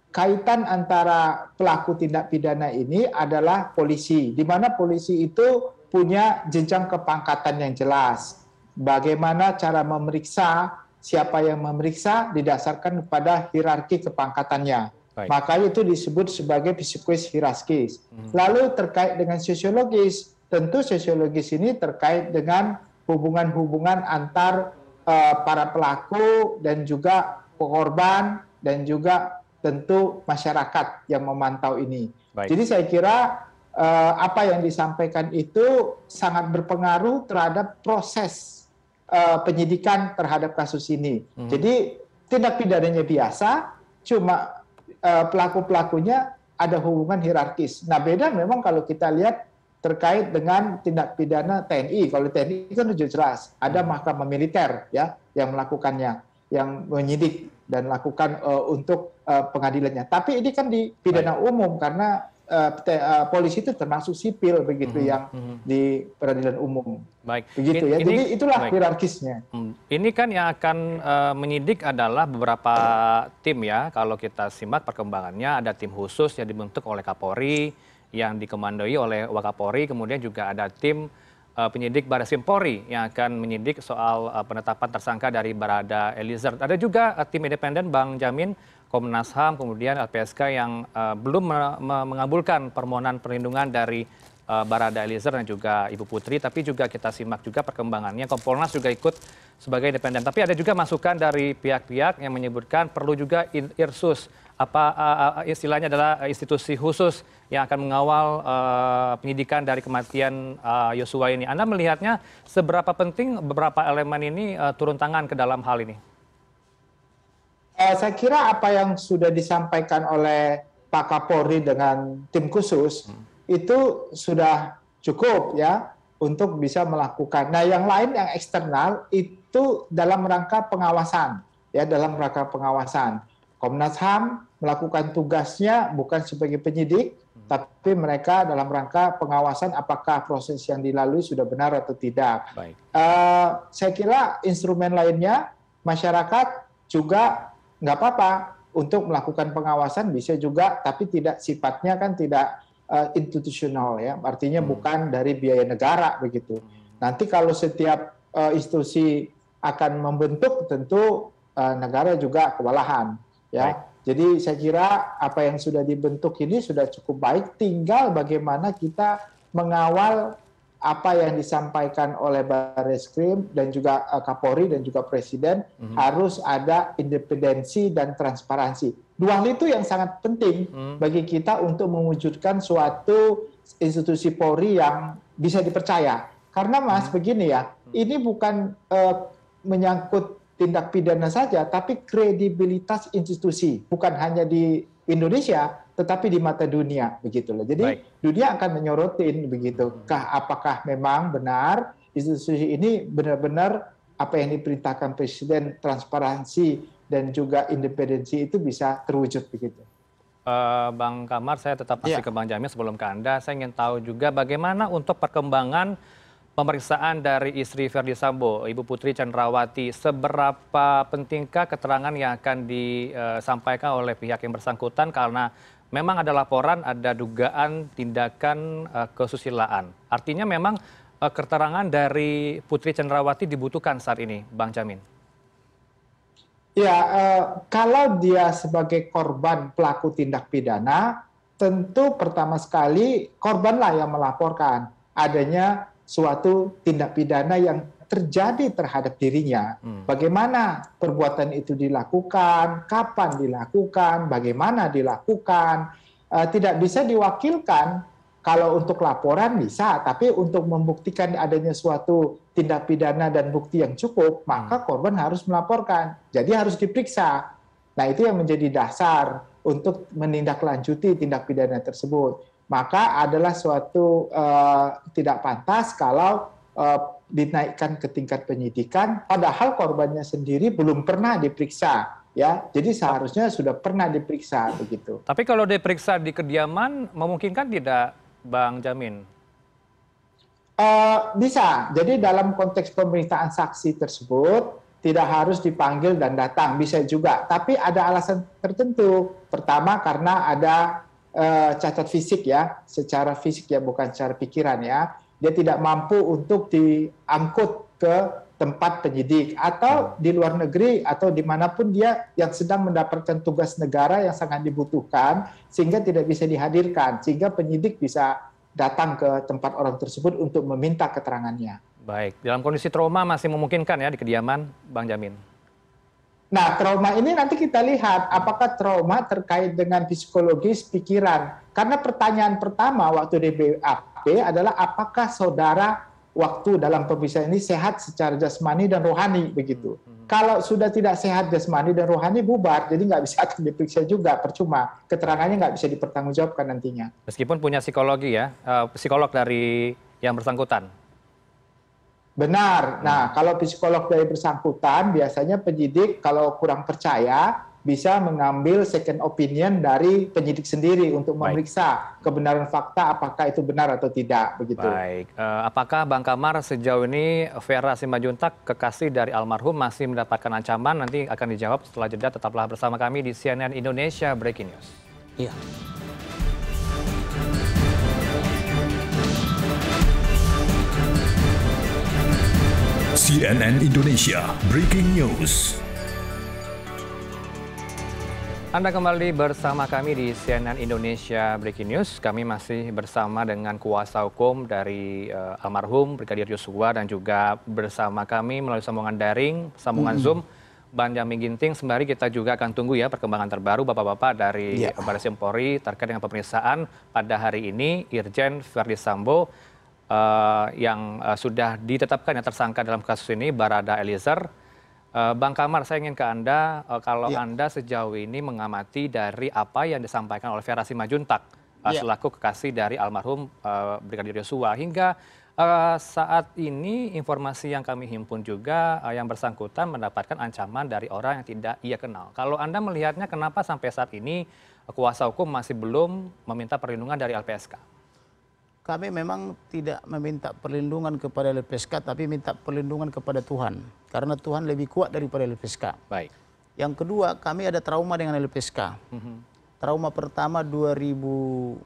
kaitan antara pelaku tindak pidana ini adalah polisi, di mana polisi itu punya jenjang kepangkatan yang jelas. Bagaimana cara memeriksa, siapa yang memeriksa didasarkan pada hierarki kepangkatannya. Makanya itu disebut sebagai psikis hierarkis. Lalu terkait dengan sosiologis, tentu sosiologis ini terkait dengan hubungan-hubungan antar para pelaku dan juga korban dan juga tentu masyarakat yang memantau ini. Baik. Jadi saya kira apa yang disampaikan itu sangat berpengaruh terhadap proses penyidikan terhadap kasus ini. Jadi tindak pidananya biasa, cuma pelaku-pelakunya ada hubungan hierarkis. Nah, beda memang kalau kita lihat terkait dengan tindak pidana TNI. Kalau TNI kan sudah jelas, ada mahkamah militer ya yang melakukannya, yang menyidik dan lakukan untuk pengadilannya. Tapi ini kan di pidana umum karena polisi itu termasuk sipil begitu yang di peradilan umum. Baik. Begitu ya. Jadi itulah hierarkisnya. Ini kan yang akan menyidik adalah beberapa tim ya. Kalau kita simak perkembangannya, ada tim khusus yang dibentuk oleh Kapolri, yang dikomandoi oleh Wakapolri, kemudian juga ada tim penyidik Barreskrim Polri yang akan menyidik soal penetapan tersangka dari Barada Eliezer. Ada juga tim independen Bang Jamin, Komnas HAM, kemudian LPSK yang belum mengabulkan permohonan perlindungan dari Barada Eliezer dan juga Ibu Putri, tapi juga kita simak juga perkembangannya. Kompolnas juga ikut sebagai independen. Tapi ada juga masukan dari pihak-pihak yang menyebutkan perlu juga Irsus, istilahnya adalah institusi khusus yang akan mengawal penyidikan dari kematian Yosua ini. Anda melihatnya seberapa penting beberapa elemen ini turun tangan ke dalam hal ini? Saya kira apa yang sudah disampaikan oleh Pak Kapolri dengan tim khusus itu sudah cukup ya untuk bisa melakukan. Nah, yang lain yang eksternal itu dalam rangka pengawasan ya, dalam rangka pengawasan. Komnas HAM melakukan tugasnya bukan sebagai penyidik, tapi mereka dalam rangka pengawasan apakah proses yang dilalui sudah benar atau tidak. Baik. Saya kira instrumen lainnya masyarakat juga nggak apa-apa untuk melakukan pengawasan, bisa juga, tapi tidak sifatnya kan tidak institusional ya, artinya bukan dari biaya negara begitu. Nanti kalau setiap institusi akan membentuk, tentu negara juga kewalahan ya. Baik. Jadi saya kira apa yang sudah dibentuk ini sudah cukup baik, tinggal bagaimana kita mengawal apa yang disampaikan oleh Barreskrim dan juga Kapolri dan juga Presiden, harus ada independensi dan transparansi. Dua hal itu yang sangat penting bagi kita untuk mewujudkan suatu institusi Polri yang bisa dipercaya. Karena Mas, begini ya, ini bukan menyangkut tindak pidana saja, tapi kredibilitas institusi, bukan hanya di Indonesia, tetapi di mata dunia, begitu loh. Jadi dunia akan menyorotin begitu. Apakah memang benar institusi ini benar-benar apa yang diperintahkan Presiden, transparansi dan juga independensi itu bisa terwujud begitu. Bang Kamar, saya tetap masih ke Bang Jamil sebelum ke Anda. Saya ingin tahu juga bagaimana untuk perkembangan pemeriksaan dari istri Verdi Sambo, Ibu Putri Chandrawati. Seberapa pentingkah keterangan yang akan disampaikan oleh pihak yang bersangkutan, karena memang ada laporan, ada dugaan tindakan kesusilaan. Artinya memang keterangan dari Putri Chandrawati dibutuhkan saat ini, Bang Jamin. Ya, kalau dia sebagai korban pelaku tindak pidana, tentu pertama sekali korbanlah yang melaporkan adanya suatu tindak pidana yang terjadi terhadap dirinya. Bagaimana perbuatan itu dilakukan, kapan dilakukan, bagaimana dilakukan. Tidak bisa diwakilkan. Kalau untuk laporan bisa, tapi untuk membuktikan adanya suatu tindak pidana dan bukti yang cukup, maka korban harus melaporkan. Jadi harus diperiksa. Nah, itu yang menjadi dasar untuk menindaklanjuti tindak pidana tersebut. Maka adalah suatu tidak pantas kalau dinaikkan ke tingkat penyidikan, padahal korbannya sendiri belum pernah diperiksa, ya. Jadi seharusnya sudah pernah diperiksa begitu. Tapi kalau diperiksa di kediaman, memungkinkan tidak, Bang Jamin? Bisa. Jadi dalam konteks pemeriksaan saksi tersebut tidak harus dipanggil dan datang, bisa juga. Tapi ada alasan tertentu. Pertama karena ada cacat fisik ya, secara fisik ya, bukan secara pikiran ya. Dia tidak mampu untuk diangkut ke tempat penyidik atau di luar negeri atau dimanapun dia yang sedang mendapatkan tugas negara yang sangat dibutuhkan sehingga tidak bisa dihadirkan, sehingga penyidik bisa datang ke tempat orang tersebut untuk meminta keterangannya. Baik, dalam kondisi trauma masih memungkinkan ya di kediaman, Bang Jamin? Nah, trauma ini nanti kita lihat apakah trauma terkait dengan psikologis pikiran. Karena pertanyaan pertama waktu di BAP adalah apakah saudara waktu dalam pemeriksaan ini sehat secara jasmani dan rohani begitu. Kalau sudah tidak sehat jasmani dan rohani bubar, jadi nggak bisa akan diperiksa juga, percuma. Keterangannya nggak bisa dipertanggungjawabkan nantinya. Meskipun punya psikologi ya, psikolog dari yang bersangkutan. Benar. Nah, kalau psikolog dari bersangkutan, biasanya penyidik kalau kurang percaya bisa mengambil second opinion dari penyidik sendiri untuk memeriksa kebenaran fakta apakah itu benar atau tidak begitu. Baik, apakah Bang Kamar sejauh ini Vera Simanjuntak kekasih dari almarhum masih mendapatkan ancaman? Nanti akan dijawab setelah jeda. Tetaplah bersama kami di CNN Indonesia Breaking News. Iya. CNN Indonesia Breaking News. Anda kembali bersama kami di CNN Indonesia Breaking News. Kami masih bersama dengan kuasa hukum dari almarhum Brigadir Yosua dan juga bersama kami melalui sambungan daring, sambungan Zoom, Bang Jamin Ginting. Sembari kita juga akan tunggu ya perkembangan terbaru Bapak-Bapak dari Barreskrim Polri terkait dengan pemeriksaan pada hari ini Irjen Verdi Sambo yang sudah ditetapkan yang tersangka dalam kasus ini, Barada Eliezer. Bang Kamar, saya ingin ke Anda, kalau Anda sejauh ini mengamati dari apa yang disampaikan oleh Vera Simanjuntak selaku kekasih dari almarhum Brigadir Yosua. Hingga saat ini informasi yang kami himpun juga yang bersangkutan mendapatkan ancaman dari orang yang tidak ia kenal. Kalau Anda melihatnya kenapa sampai saat ini kuasa hukum masih belum meminta perlindungan dari LPSK? Kami memang tidak meminta perlindungan kepada LPSK, tapi minta perlindungan kepada Tuhan. Karena Tuhan lebih kuat daripada LPSK. Baik. Yang kedua, kami ada trauma dengan LPSK. Trauma pertama 2011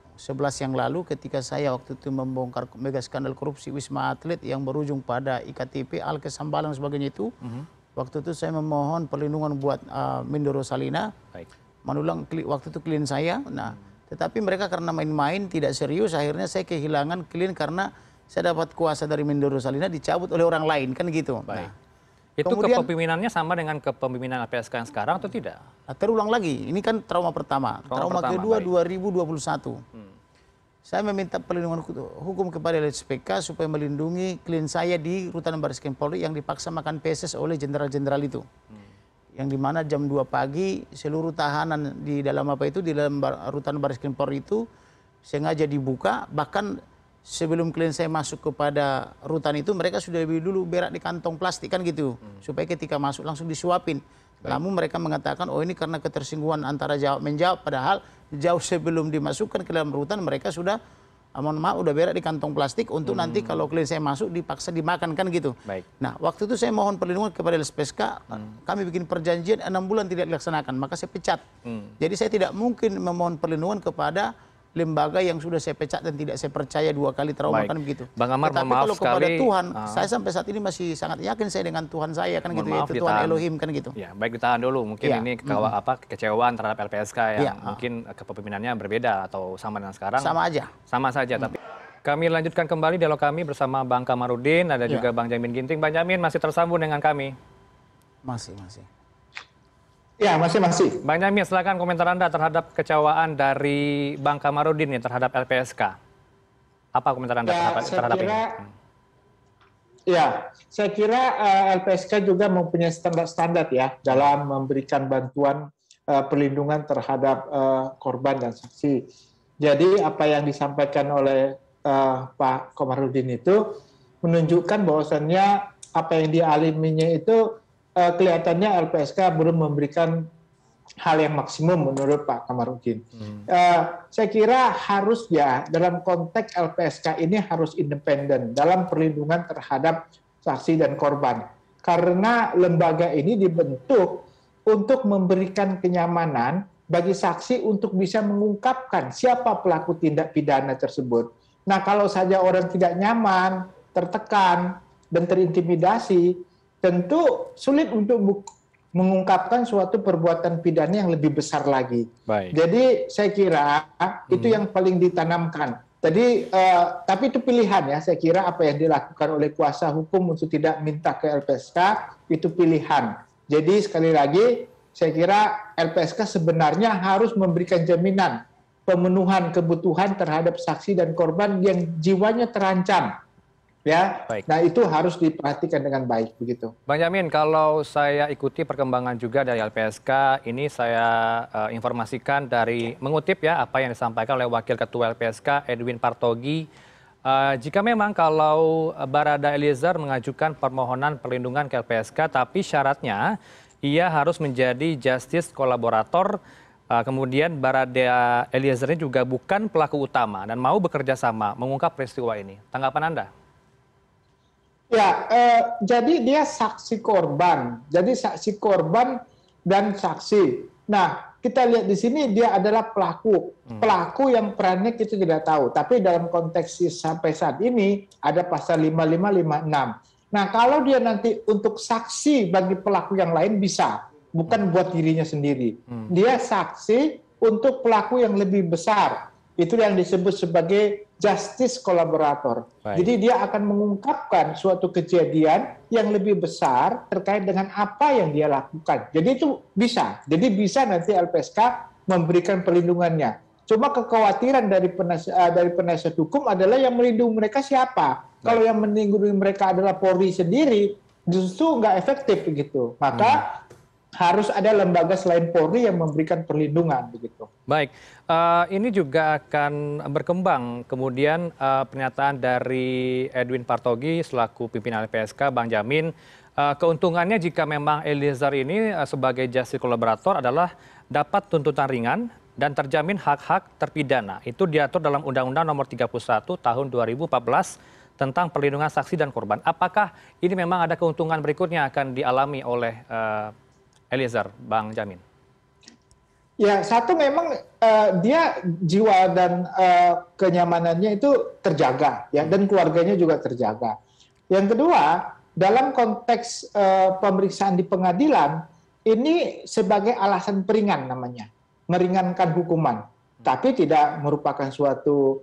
yang lalu ketika saya waktu itu membongkar mega skandal korupsi Wisma Atlet yang berujung pada IKTP, Alkes Hambalang dan sebagainya itu. Waktu itu saya memohon perlindungan buat Mindoro Salina. Baik. Menulang waktu itu klien saya. Tetapi mereka karena main-main tidak serius, akhirnya saya kehilangan klien karena saya dapat kuasa dari Mindoro Salina dicabut oleh orang lain, kan gitu. Baik. Itu kemudian, kepemimpinannya sama dengan kepemimpinan LPSK yang sekarang atau tidak? Terulang lagi, ini kan trauma pertama. Trauma kedua baik. 2021. Saya meminta perlindungan hukum kepada LPSK supaya melindungi klien saya di Rutan Barreskrim Polri yang dipaksa makan peses oleh jenderal-jenderal itu. Yang dimana jam 2 pagi seluruh tahanan di dalam di dalam Rutan Barreskrim Polri itu sengaja dibuka, bahkan sebelum klien saya masuk kepada rutan itu mereka sudah lebih dulu berak di kantong plastik kan gitu, supaya ketika masuk langsung disuapin. Namun mereka mengatakan oh ini karena ketersinggungan antara jawab menjawab, padahal jauh sebelum dimasukkan ke dalam rutan mereka sudah mohon maaf udah berak di kantong plastik untuk nanti kalau klien saya masuk dipaksa dimakan kan gitu. Baik. Nah waktu itu saya mohon perlindungan kepada LPSK, kami bikin perjanjian 6 bulan tidak dilaksanakan, maka saya pecat. Jadi saya tidak mungkin memohon perlindungan kepada lembaga yang sudah saya pecat dan tidak saya percaya 2 kali trauma kan begitu. Bang Kamar, tetapi maaf kalau kepada sekali, Tuhan, saya sampai saat ini masih sangat yakin saya dengan Tuhan saya kan gitu, yaitu Tuhan Elohim kan gitu. Ya, baik ditahan dulu. Mungkin ini kekecewaan terhadap LPSK yang mungkin kepemimpinannya berbeda atau sama dengan sekarang. Sama aja. Sama saja, tapi kami lanjutkan kembali dialog kami bersama Bang Kamarudin, ada juga Bang Jamin Ginting. Bang Jamin masih tersambung dengan kami? Masih. Ya, masih. Bang Jamin, silakan komentar Anda terhadap kekecewaan dari Bang Kamarudin terhadap LPSK. Apa komentar Anda terhadap ini? Ya, saya kira LPSK juga mempunyai standar-standar ya dalam memberikan bantuan perlindungan terhadap korban dan saksi. Jadi apa yang disampaikan oleh Pak Kamarudin itu menunjukkan bahwasannya apa yang dialaminya itu kelihatannya LPSK belum memberikan hal yang maksimum menurut Pak Kamarudin. Saya kira harus ya dalam konteks LPSK ini harus independen dalam perlindungan terhadap saksi dan korban. Karena lembaga ini dibentuk untuk memberikan kenyamanan bagi saksi untuk bisa mengungkapkan siapa pelaku tindak pidana tersebut. Nah, kalau saja orang tidak nyaman, tertekan, dan terintimidasi, tentu sulit untuk mengungkapkan suatu perbuatan pidana yang lebih besar lagi. Baik. Jadi saya kira itu yang paling ditanamkan Jadi, tapi itu pilihan ya. Saya kira apa yang dilakukan oleh kuasa hukum untuk tidak minta ke LPSK itu pilihan. Jadi sekali lagi, saya kira LPSK sebenarnya harus memberikan jaminan pemenuhan kebutuhan terhadap saksi dan korban yang jiwanya terancam. Ya, Baik. nah itu harus diperhatikan dengan baik begitu. Bang Jamin, kalau saya ikuti perkembangan juga dari LPSK, ini saya informasikan dari mengutip ya apa yang disampaikan oleh Wakil Ketua LPSK Edwin Partogi. Jika memang kalau Barada Eliezer mengajukan permohonan perlindungan ke LPSK, tapi syaratnya ia harus menjadi justice kolaborator. Kemudian Barada Eliezer ini juga bukan pelaku utama dan mau bekerja sama mengungkap peristiwa ini. Tanggapan Anda? Ya, jadi dia saksi korban. Jadi saksi korban dan saksi. Nah, kita lihat di sini dia adalah pelaku. Pelaku yang perannya kita tidak tahu. Tapi dalam konteks sampai saat ini ada pasal 5556. Nah, kalau dia nanti untuk saksi bagi pelaku yang lain bisa. Bukan buat dirinya sendiri. Dia saksi untuk pelaku yang lebih besar. Itu yang disebut sebagai justice kolaborator. Jadi dia akan mengungkapkan suatu kejadian yang lebih besar terkait dengan apa yang dia lakukan. Jadi itu bisa. Jadi bisa nanti LPSK memberikan perlindungannya. Cuma kekhawatiran dari penasihat hukum adalah yang melindungi mereka siapa. Kalau yang melindungi mereka adalah Polri sendiri, justru nggak efektif begitu. Maka harus ada lembaga selain Polri yang memberikan perlindungan begitu. Baik, ini juga akan berkembang kemudian pernyataan dari Edwin Partogi selaku pimpinan LPSK, Bang Jamin. Keuntungannya jika memang Eliezer ini sebagai justice kolaborator adalah dapat tuntutan ringan dan terjamin hak-hak terpidana. Itu diatur dalam Undang-Undang Nomor 31 Tahun 2014 tentang perlindungan saksi dan korban. Apakah ini memang ada keuntungan berikutnya akan dialami oleh Eliezer, Bang Jamin? Ya, satu memang dia jiwa dan kenyamanannya itu terjaga, ya, dan keluarganya juga terjaga. Yang kedua, dalam konteks pemeriksaan di pengadilan, ini sebagai alasan peringan namanya, meringankan hukuman, tapi tidak merupakan suatu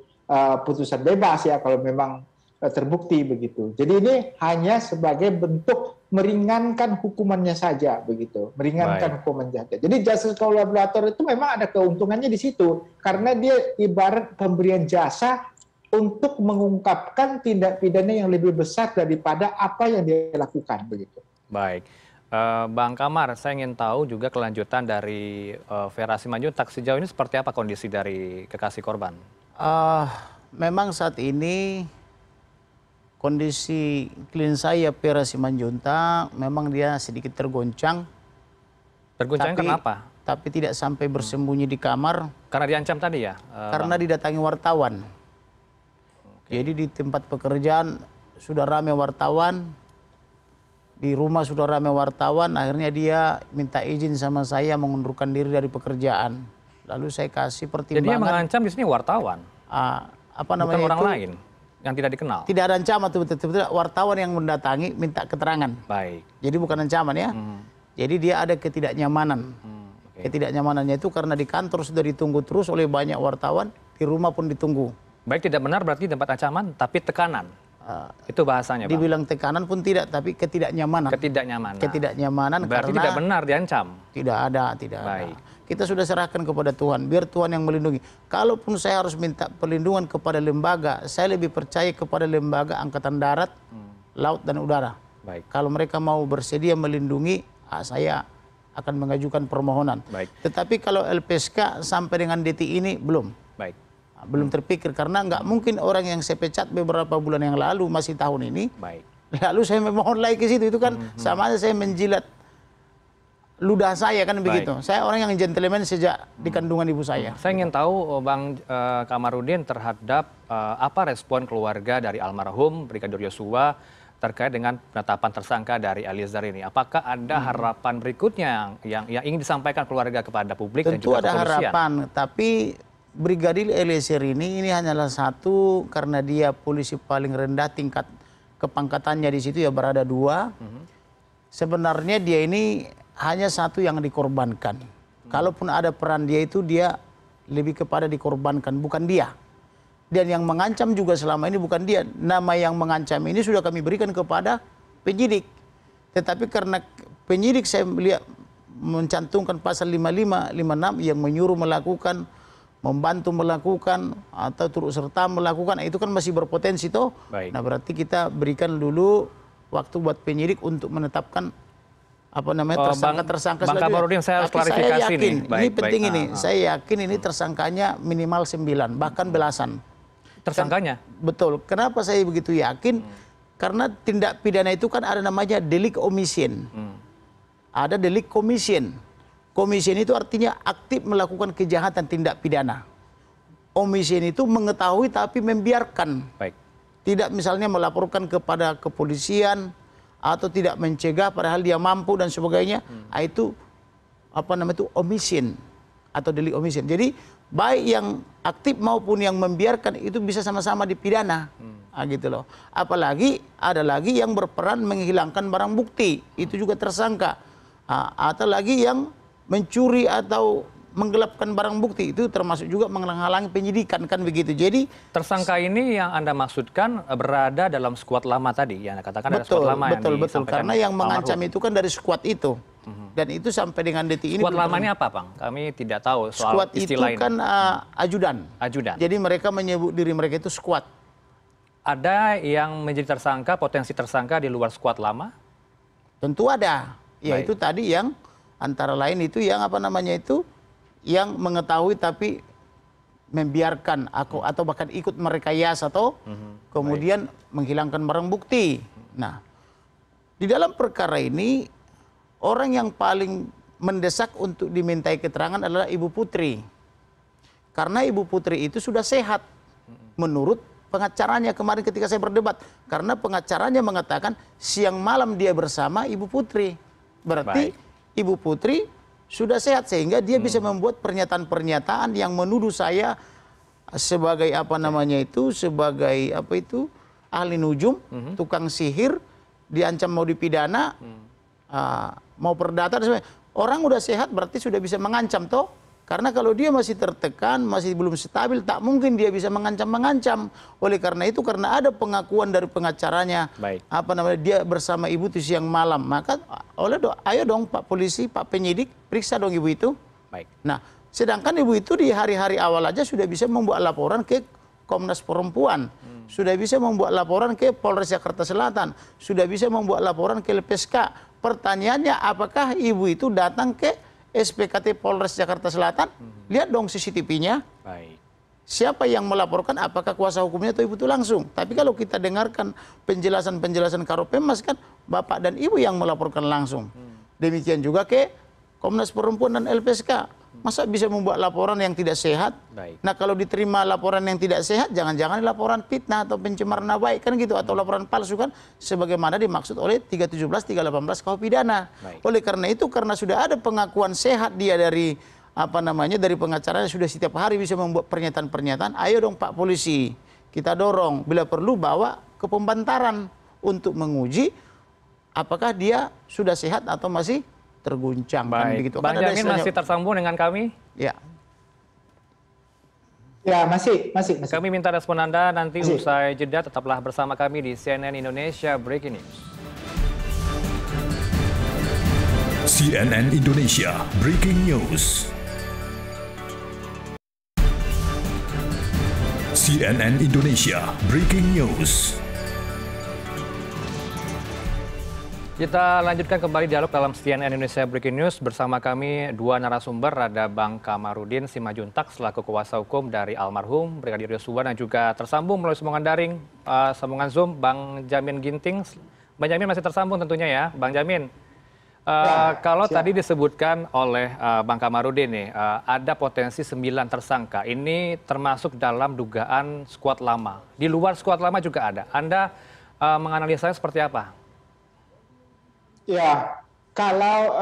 putusan bebas ya kalau memang terbukti begitu. Jadi ini hanya sebagai bentuk meringankan hukumannya saja begitu, meringankan hukumannya saja. Jadi justice kolaborator itu memang ada keuntungannya di situ karena dia ibarat pemberian jasa untuk mengungkapkan tindak pidana yang lebih besar daripada apa yang dia lakukan begitu. Baik. Bang Kamar, saya ingin tahu juga kelanjutan dari Vera Simanjuntak. Sejauh ini seperti apa kondisi dari kekasih korban? Memang saat ini kondisi klien saya Vera Simanjuntak memang dia sedikit tergoncang. Tergoncang kenapa? Tapi tidak sampai bersembunyi di kamar. Karena diancam tadi ya? Karena didatangi wartawan. Jadi di tempat pekerjaan sudah ramai wartawan, di rumah sudah ramai wartawan, akhirnya dia minta izin sama saya mengundurkan diri dari pekerjaan. Lalu saya kasih pertimbangan. Jadi yang mengancam di sini wartawan? Apa namanya? Bukan orang lain? Yang tidak dikenal? Tidak ada ancaman, betul-betul wartawan yang mendatangi minta keterangan. Baik. Jadi bukan ancaman ya. Jadi dia ada ketidaknyamanan. Ketidaknyamanannya itu karena di kantor sudah ditunggu terus oleh banyak wartawan, di rumah pun ditunggu. Baik, tidak benar berarti tempat ancaman, tapi tekanan. Itu bahasanya, Bang. Dibilang tekanan pun tidak, tapi ketidaknyamanan. Ketidaknyamanan. Ketidaknyamanan berarti karena tidak benar diancam? Tidak ada, tidak ada. Kita sudah serahkan kepada Tuhan, biar Tuhan yang melindungi. Kalaupun saya harus minta perlindungan kepada lembaga, saya lebih percaya kepada lembaga angkatan darat, laut dan udara. Baik. Kalau mereka mau bersedia melindungi, saya akan mengajukan permohonan. Baik. Tetapi kalau LPSK sampai dengan detik ini belum. Baik. Belum terpikir karena nggak mungkin orang yang saya pecat beberapa bulan yang lalu masih tahun ini. Baik. Lalu saya memohon lagi ke situ, itu kan sama aja saya menjilat ludah saya kan begitu. Saya orang yang gentleman sejak di kandungan ibu saya. Saya ingin tahu Bang Kamarudin terhadap apa respon keluarga dari almarhum Brigadir Yosua terkait dengan penetapan tersangka dari Eliezer ini. Apakah ada harapan berikutnya yang ingin disampaikan keluarga kepada publik? Tentu dan juga ada harapan, tapi Brigadir Eliezer ini hanyalah satu karena dia polisi paling rendah tingkat kepangkatannya di situ ya berada 2. Sebenarnya dia ini hanya satu yang dikorbankan. Kalaupun ada peran dia itu dia lebih kepada dikorbankan, bukan dia. Dan yang mengancam juga selama ini bukan dia. Nama yang mengancam ini sudah kami berikan kepada penyidik. Tetapi karena penyidik saya melihat mencantumkan pasal 55, 56 yang menyuruh melakukan, membantu melakukan, atau turut serta melakukan, itu kan masih berpotensi toh. Baik. Nah berarti kita berikan dulu waktu buat penyidik untuk menetapkan apa namanya tersangka-tersangka Bang Kamarudin, saya harus Tapi klarifikasi saya yakin, nih. Baik, ini penting baik. ini. Saya yakin ini tersangkanya minimal 9, bahkan belasan. Tersangkanya? Betul. Kenapa saya begitu yakin? Karena tindak pidana itu kan ada namanya delik omission. Ada delik commission. Commission itu artinya aktif melakukan kejahatan tindak pidana. Omission itu mengetahui tapi membiarkan. Baik. Tidak misalnya melaporkan kepada kepolisian atau tidak mencegah padahal dia mampu dan sebagainya. Itu apa namanya itu omission atau delik omission. Jadi baik yang aktif maupun yang membiarkan itu bisa sama-sama dipidana. Gitu loh. Apalagi ada lagi yang berperan menghilangkan barang bukti, itu juga tersangka. Atau lagi yang mencuri atau menggelapkan barang bukti, itu termasuk juga menghalangi penyidikan, kan begitu. Jadi tersangka ini yang Anda maksudkan berada dalam skuad lama tadi, yang Anda katakan ada skuad lama betul, yang betul. Karena yang mengancam itu kan dari skuad itu. Dan itu sampai dengan detik ini. Skuad lama ini apa, Bang? Kami tidak tahu soal skuad istilah itu ini. kan ajudan. Ajudan. Jadi mereka menyebut diri mereka itu skuad. Ada yang menjadi tersangka, potensi tersangka di luar skuad lama? Tentu ada. Yaitu tadi yang antara lain itu yang apa namanya itu, yang mengetahui tapi membiarkan atau bahkan ikut merekayasa atau kemudian menghilangkan barang bukti. Nah, di dalam perkara ini orang yang paling mendesak untuk dimintai keterangan adalah Ibu Putri. Karena Ibu Putri itu sudah sehat menurut pengacaranya kemarin ketika saya berdebat. Karena pengacaranya mengatakan siang malam dia bersama Ibu Putri. Berarti Ibu Putri sudah sehat sehingga dia bisa membuat pernyataan-pernyataan yang menuduh saya sebagai apa namanya itu, sebagai apa itu, ahli nujum, tukang sihir, diancam mau dipidana, mau perdata dan sebagainya. Orang udah sehat berarti sudah bisa mengancam toh. Karena kalau dia masih tertekan, masih belum stabil, tak mungkin dia bisa mengancam-mengancam. Oleh karena itu, karena ada pengakuan dari pengacaranya, apa namanya, dia bersama ibu itu siang malam, maka ayo dong Pak Polisi, Pak Penyidik, periksa dong ibu itu. Nah, sedangkan ibu itu di hari-hari awal aja sudah bisa membuat laporan ke Komnas Perempuan, sudah bisa membuat laporan ke Polres Jakarta Selatan, sudah bisa membuat laporan ke LPSK. Pertanyaannya, apakah ibu itu datang ke SPKT Polres Jakarta Selatan? Lihat dong CCTV-nya. Siapa yang melaporkan, apakah kuasa hukumnya atau ibu itu langsung. Tapi kalau kita dengarkan penjelasan-penjelasan Karopenmas kan bapak dan ibu yang melaporkan langsung. Demikian juga ke Komnas Perempuan dan LPSK. Masa bisa membuat laporan yang tidak sehat? Nah kalau diterima laporan yang tidak sehat, jangan-jangan laporan fitnah atau pencemaran nama baik kan gitu, atau laporan palsu kan, sebagaimana dimaksud oleh 317, 318 KUH pidana. Oleh karena itu, karena sudah ada pengakuan sehat dia dari apa namanya, dari pengacaranya, sudah setiap hari bisa membuat pernyataan-pernyataan, ayo dong Pak Polisi, kita dorong bila perlu bawa ke pembantaran untuk menguji apakah dia sudah sehat atau masih terguncang. Kan begitu. Bang Jamin masih tersambung dengan kami? Ya, masih. Kami minta respon Anda nanti usai jeda. Tetaplah bersama kami di CNN Indonesia Breaking News. CNN Indonesia Breaking News. CNN Indonesia Breaking News. Kita lanjutkan kembali dialog dalam CNN Indonesia Breaking News. Bersama kami dua narasumber, ada Bang Kamarudin Simajuntak selaku kuasa hukum dari almarhum Brigadir Yosua, dan juga tersambung melalui sambungan daring, sambungan Zoom, Bang Jamin Ginting. Bang Jamin masih tersambung tentunya ya, Bang Jamin. Kalau tadi disebutkan oleh Bang Kamarudin nih, ada potensi 9 tersangka. Ini termasuk dalam dugaan skuad lama. Di luar skuad lama juga ada. Anda menganalisanya seperti apa? Ya, kalau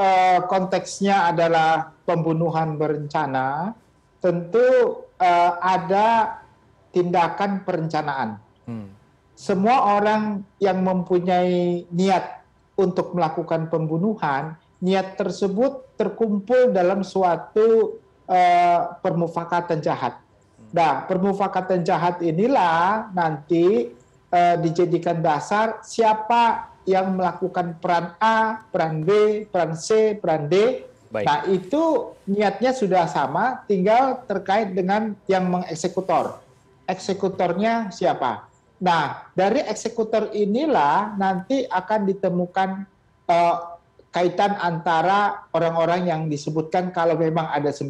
konteksnya adalah pembunuhan berencana, tentu ada tindakan perencanaan. Semua orang yang mempunyai niat untuk melakukan pembunuhan, niat tersebut terkumpul dalam suatu permufakatan jahat. Nah, permufakatan jahat inilah nanti dijadikan dasar siapa yang melakukan peran A, peran B, peran C, peran D. Baik. Nah, itu niatnya sudah sama, tinggal terkait dengan yang mengeksekutor. Eksekutornya siapa? Nah, dari eksekutor inilah nanti akan ditemukan kaitan antara orang-orang yang disebutkan kalau memang ada 9.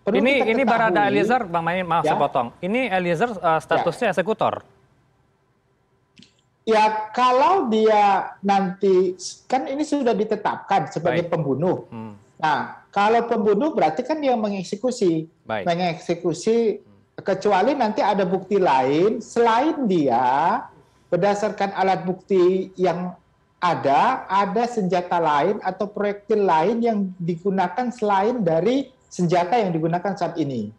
Perlu kita Ini ketahui, Barada Eliezer, Bang Main, maaf Ya. saya potong. Ini Eliezer statusnya eksekutor. ya kalau dia nanti, kan ini sudah ditetapkan sebagai Baik. pembunuh. Hmm, Nah, kalau pembunuh berarti kan dia mengeksekusi. Baik. Mengeksekusi, kecuali nanti ada bukti lain selain dia, berdasarkan alat bukti yang ada senjata lain atau proyektil lain yang digunakan selain dari senjata yang digunakan saat ini.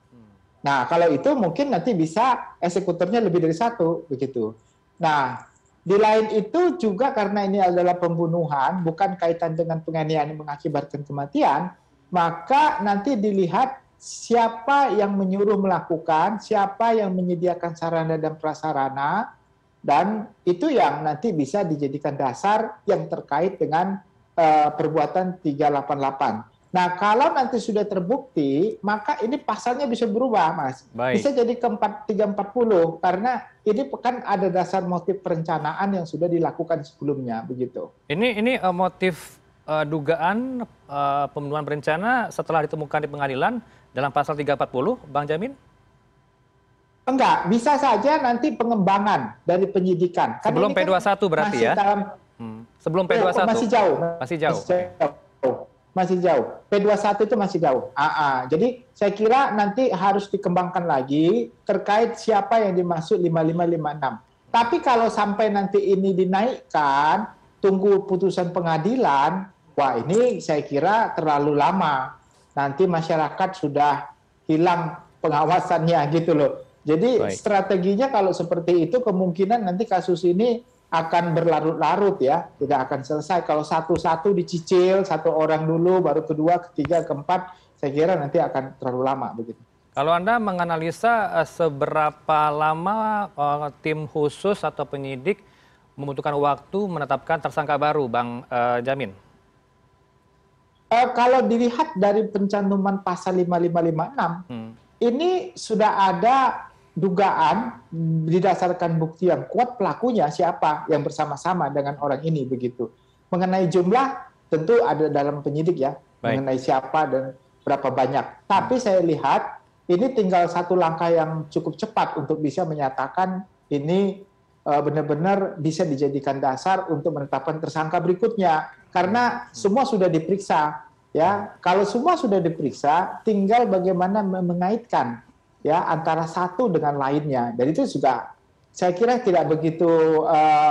Nah, kalau itu mungkin nanti bisa eksekutornya lebih dari 1, begitu. Nah, di lain itu juga karena ini adalah pembunuhan, bukan kaitan dengan penganiayaan yang mengakibatkan kematian, maka nanti dilihat siapa yang menyuruh melakukan, siapa yang menyediakan sarana dan prasarana, dan itu yang nanti bisa dijadikan dasar yang terkait dengan perbuatan 388. Nah, kalau nanti sudah terbukti, maka ini pasalnya bisa berubah, Mas. Baik. Bisa jadi ke 340, karena ini kan ada dasar motif perencanaan yang sudah dilakukan sebelumnya, begitu. Ini motif dugaan pembunuhan berencana setelah ditemukan di pengadilan dalam pasal 340, Bang Jamin? Enggak, bisa saja nanti pengembangan dari penyidikan. Kan Sebelum ini kan P21 berarti masih ya? Dalam, Sebelum P21? masih jauh. Masih jauh. Masih jauh. P21 itu masih jauh. Jadi saya kira nanti harus dikembangkan lagi terkait siapa yang dimaksud 5556. Tapi kalau sampai nanti ini dinaikkan, tunggu putusan pengadilan, wah ini saya kira terlalu lama. Nanti masyarakat sudah hilang pengawasannya gitu loh. Jadi Baik. strateginya kalau seperti itu kemungkinan nanti kasus ini akan berlarut-larut ya, tidak akan selesai. Kalau satu-satu dicicil, satu orang dulu, baru kedua, ketiga, keempat, saya kira nanti akan terlalu lama begitu. Kalau Anda menganalisa seberapa lama tim khusus atau penyidik membutuhkan waktu menetapkan tersangka baru, Bang Jamin? Kalau dilihat dari pencantuman pasal 5556, ini sudah ada dugaan didasarkan bukti yang kuat pelakunya siapa yang bersama-sama dengan orang ini begitu. Mengenai jumlah tentu ada dalam penyidik ya. Baik. Mengenai siapa dan berapa banyak. Tapi saya lihat ini tinggal satu langkah yang cukup cepat untuk bisa menyatakan ini benar-benar bisa dijadikan dasar untuk menetapkan tersangka berikutnya. Karena semua sudah diperiksa. Ya, kalau semua sudah diperiksa, tinggal bagaimana mengaitkan ya antara satu dengan lainnya. Dan itu juga saya kira tidak begitu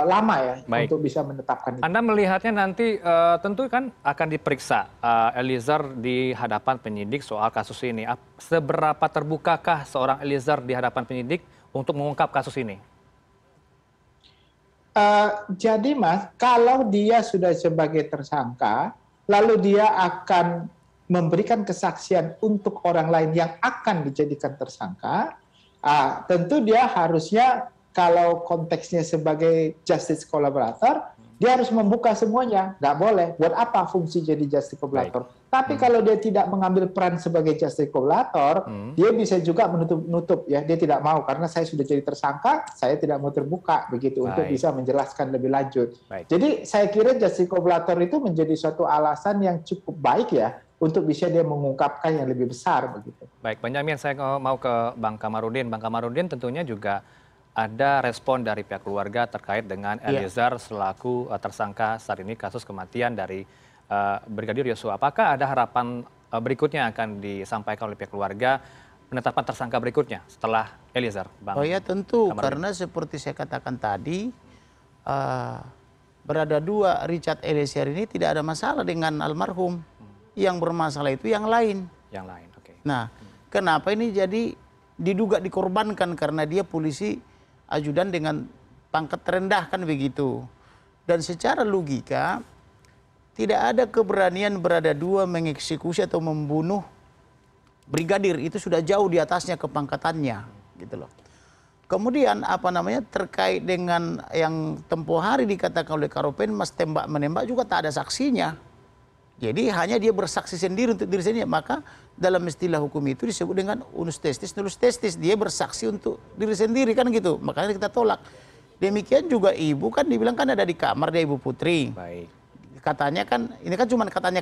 lama ya. Baik. Untuk bisa menetapkan itu. Anda melihatnya nanti tentu kan akan diperiksa Eliezer di hadapan penyidik soal kasus ini. Seberapa terbukakah seorang Eliezer di hadapan penyidik untuk mengungkap kasus ini? Jadi Mas, kalau dia sudah sebagai tersangka, lalu dia akan memberikan kesaksian untuk orang lain yang akan dijadikan tersangka, tentu dia harusnya kalau konteksnya sebagai justice collaborator, dia harus membuka semuanya. Nggak boleh. Buat apa fungsi jadi justice collaborator? Tapi kalau dia tidak mengambil peran sebagai justice collaborator, dia bisa juga menutup ya. Dia tidak mau karena saya sudah jadi tersangka, saya tidak mau terbuka begitu untuk bisa menjelaskan lebih lanjut. Jadi saya kira justice collaborator itu menjadi suatu alasan yang cukup baik ya untuk bisa dia mengungkapkan yang lebih besar begitu. Baik, Bang Jamin, saya mau ke Bang Kamarudin. Bang Kamarudin tentunya juga ada respon dari pihak keluarga terkait dengan Eliezer selaku tersangka saat ini kasus kematian dari Brigadir Yosua. Apakah ada harapan berikutnya akan disampaikan oleh pihak keluarga penetapan tersangka berikutnya setelah Eliezer? Bang Oh ya tentu, Kamarudin. karena seperti saya katakan tadi, berada dua Richard Eliezer ini tidak ada masalah dengan almarhum. Yang bermasalah itu yang lain. Yang lain, oke. Nah, kenapa ini jadi diduga dikorbankan karena dia polisi ajudan dengan pangkat terendah kan begitu. Dan secara logika tidak ada keberanian berada dua mengeksekusi atau membunuh brigadir itu sudah jauh di atasnya kepangkatannya, gitu loh. Kemudian apa namanya terkait dengan yang tempo hari dikatakan oleh Karopenmas tembak menembak juga tak ada saksinya. Jadi hanya dia bersaksi sendiri untuk diri sendiri. Maka dalam istilah hukum itu disebut dengan unus testis nullus testis. Dia bersaksi untuk diri sendiri kan gitu. Makanya kita tolak. Demikian juga ibu kan dibilang kan ada di kamar dia Ibu Putri. Baik. Katanya kan ini kan cuma katanya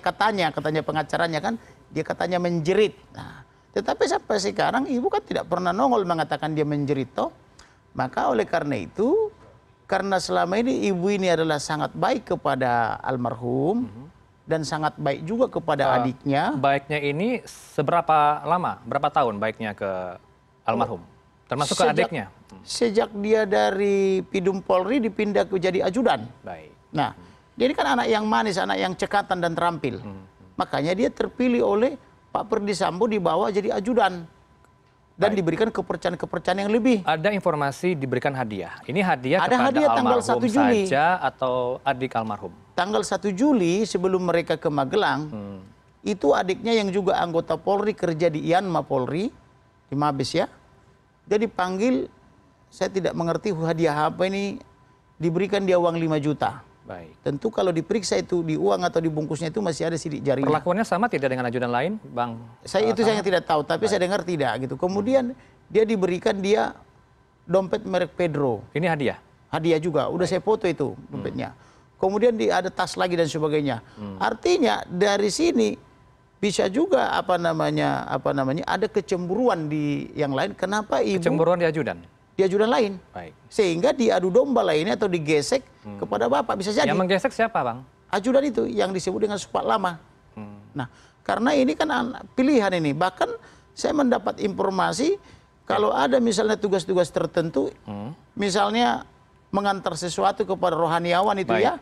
pengacaranya kan dia katanya menjerit. Nah, tetapi sampai sekarang ibu kan tidak pernah nongol mengatakan dia menjerit toh. Maka oleh karena itu karena selama ini ibu ini adalah sangat baik kepada almarhum dan sangat baik juga kepada adiknya. Baiknya ini seberapa lama, berapa tahun baiknya ke almarhum? Termasuk ke adiknya? Sejak dia dari Pidum Polri dipindah ke jadi ajudan. Baik. Nah, dia ini kan anak yang manis, anak yang cekatan dan terampil. Makanya dia terpilih oleh Pak Perdi Sambo dibawa jadi ajudan. Dan diberikan kepercayaan-kepercayaan yang lebih. Ada informasi diberikan hadiah. Ini hadiah Ada kepada hadiah tanggal almarhum 1 Juli. saja atau adik almarhum? Tanggal 1 Juli sebelum mereka ke Magelang, itu adiknya yang juga anggota Polri kerja di Yanma Polri, di Mabes ya. Dia dipanggil, saya tidak mengerti hadiah apa ini, diberikan dia uang 5 juta. Baik. Tentu kalau diperiksa itu di uang atau di bungkusnya itu masih ada sidik jarinya. Perlakuannya sama tidak dengan ajudan lain, Bang? Saya tidak tahu, tapi saya dengar tidak gitu. Kemudian dia diberikan dia dompet merek Pedro. Ini hadiah? Hadiah juga, udah saya foto itu dompetnya. Kemudian ada tas lagi dan sebagainya. Artinya dari sini bisa juga apa namanya ada kecemburuan di yang lain. Kenapa ibu? Kecemburuan di ajudan? Di ajudan lain. Baik. Sehingga diadu domba lainnya atau digesek kepada bapak bisa jadi. Yang menggesek siapa, Bang? Ajudan itu yang disebut dengan supak lama. Nah, karena ini kan pilihan ini. Bahkan saya mendapat informasi kalau ada misalnya tugas-tugas tertentu, misalnya mengantar sesuatu kepada rohaniawan itu ya,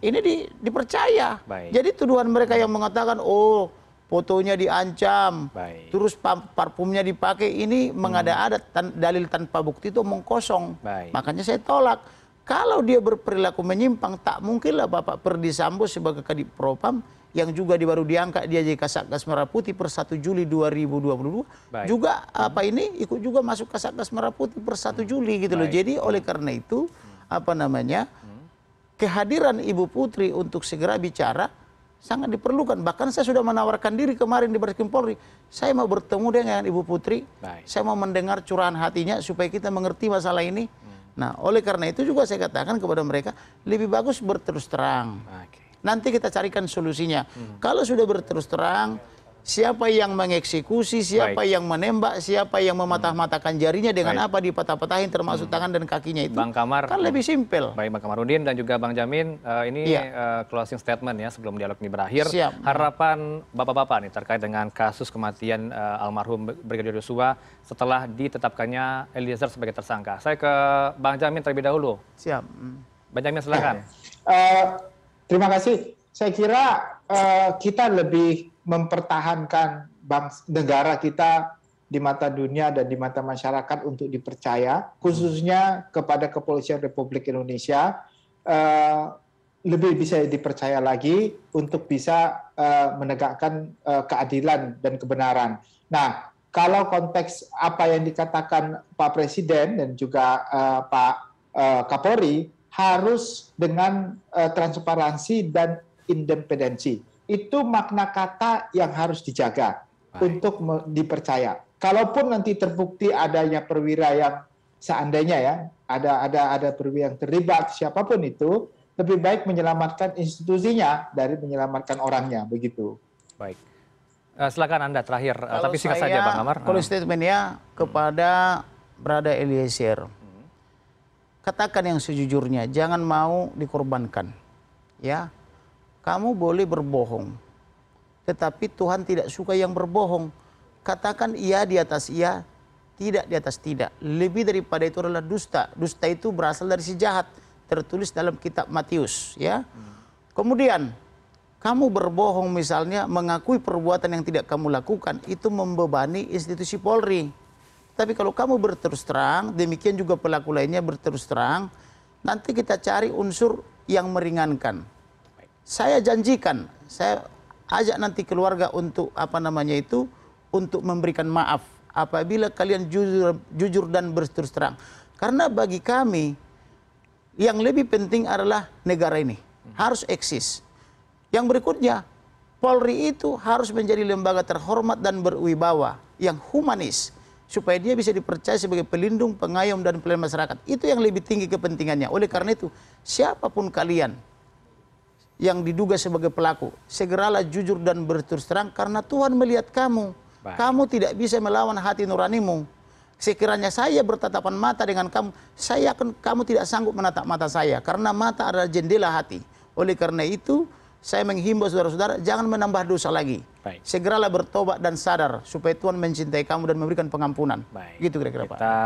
ini dipercaya. Baik. Jadi tuduhan mereka yang mengatakan, oh fotonya diancam, Baik. terus parfumnya dipakai, ini mengada-ada dalil tanpa bukti itu omong kosong. Baik. Makanya saya tolak. Kalau dia berperilaku menyimpang, tak mungkinlah Bapak Perdi Sambo sebagai Kadip Propam yang juga baru diangkat dia jadi Kasatgas Merah Putih per 1 Juli 2022 Baik. juga ikut juga masuk Kasatgas Merah Putih per 1 Juli gitu loh. Baik. Jadi oleh karena itu kehadiran Ibu Putri untuk segera bicara sangat diperlukan. Bahkan saya sudah menawarkan diri kemarin di Barreskrim Polri. Saya mau bertemu dengan Ibu Putri. Baik. Saya mau mendengar curahan hatinya supaya kita mengerti masalah ini. Nah, oleh karena itu juga saya katakan kepada mereka, lebih bagus berterus terang. Oke. Nanti kita carikan solusinya. Kalau sudah berterus terang, siapa yang mengeksekusi, siapa yang menembak, siapa yang mematah-matahkan jarinya dengan apa dipatah-patahin termasuk tangan dan kakinya itu. Bang Kamar. Kan lebih simpel. Baik, Bang Kamarudin dan juga Bang Jamin, ini closing statement ya sebelum dialog ini berakhir. Siap. Harapan Bapak-Bapak nih terkait dengan kasus kematian almarhum Brigadir Yosua setelah ditetapkannya Eliezer sebagai tersangka. Saya ke Bang Jamin terlebih dahulu. Siap. Bang Jamin silakan. Terima kasih. Saya kira kita lebih mempertahankan negara kita di mata dunia dan di mata masyarakat untuk dipercaya, khususnya kepada Kepolisian Republik Indonesia, lebih bisa dipercaya lagi untuk bisa menegakkan keadilan dan kebenaran. Nah, kalau konteks apa yang dikatakan Pak Presiden dan juga Pak Kapolri harus dengan transparansi dan independensi. Itu makna kata yang harus dijaga untuk dipercaya. Kalaupun nanti terbukti adanya perwira yang seandainya ya ada perwira yang terlibat siapapun itu, lebih baik menyelamatkan institusinya dari menyelamatkan orangnya begitu. Baik. Silakan Anda terakhir, tapi singkat saya, saja Bang Kamar. Kalau statementnya kepada Brada Eliezer, katakan yang sejujurnya, jangan mau dikorbankan, ya. Kamu boleh berbohong, tetapi Tuhan tidak suka yang berbohong. Katakan iya di atas iya, tidak di atas tidak. Lebih daripada itu adalah dusta. Dusta itu berasal dari si jahat, tertulis dalam kitab Matius, ya. Kemudian kamu berbohong misalnya mengakui perbuatan yang tidak kamu lakukan, itu membebani institusi Polri. Tapi kalau kamu berterus terang, demikian juga pelaku lainnya berterus terang, nanti kita cari unsur yang meringankan. Saya janjikan, saya ajak nanti keluarga untuk untuk memberikan maaf apabila kalian jujur dan berterus terang. Karena bagi kami yang lebih penting adalah negara ini harus eksis. Yang berikutnya, Polri itu harus menjadi lembaga terhormat dan berwibawa, yang humanis, supaya dia bisa dipercaya sebagai pelindung, pengayom, dan pelayan masyarakat. Itu yang lebih tinggi kepentingannya. Oleh karena itu, siapapun kalian yang diduga sebagai pelaku, segeralah jujur dan berterus terang, karena Tuhan melihat kamu. Kamu tidak bisa melawan hati nuranimu. Sekiranya saya bertatapan mata dengan kamu, kamu tidak sanggup menatap mata saya, karena mata adalah jendela hati. Oleh karena itu, saya menghimbau saudara-saudara, jangan menambah dosa lagi. Segeralah bertobat dan sadar, supaya Tuhan mencintai kamu dan memberikan pengampunan. Gitu kira-kira, Pak. Kita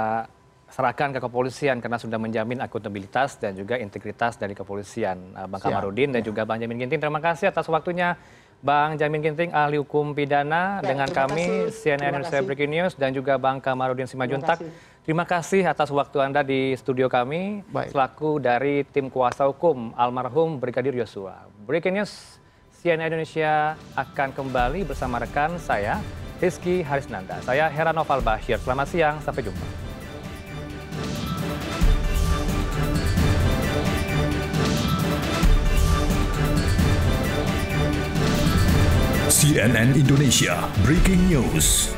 serahkan ke kepolisian karena sudah menjamin akuntabilitas dan juga integritas dari kepolisian. Bang Kamarudin dan juga Bang Jamin Ginting, terima kasih atas waktunya. Bang Jamin Ginting, ahli hukum pidana, dengan kami CNN Indonesia Breaking News, dan juga Bang Kamarudin Simajuntak. Terima kasih atas waktu Anda di studio kami, selaku dari tim kuasa hukum almarhum Brigadir Yosua. Breaking News CNN Indonesia akan kembali bersama rekan saya, Rizky Harisnanda. Saya Heranov Al-Bashir. Selamat siang, sampai jumpa. CNN Indonesia Breaking News.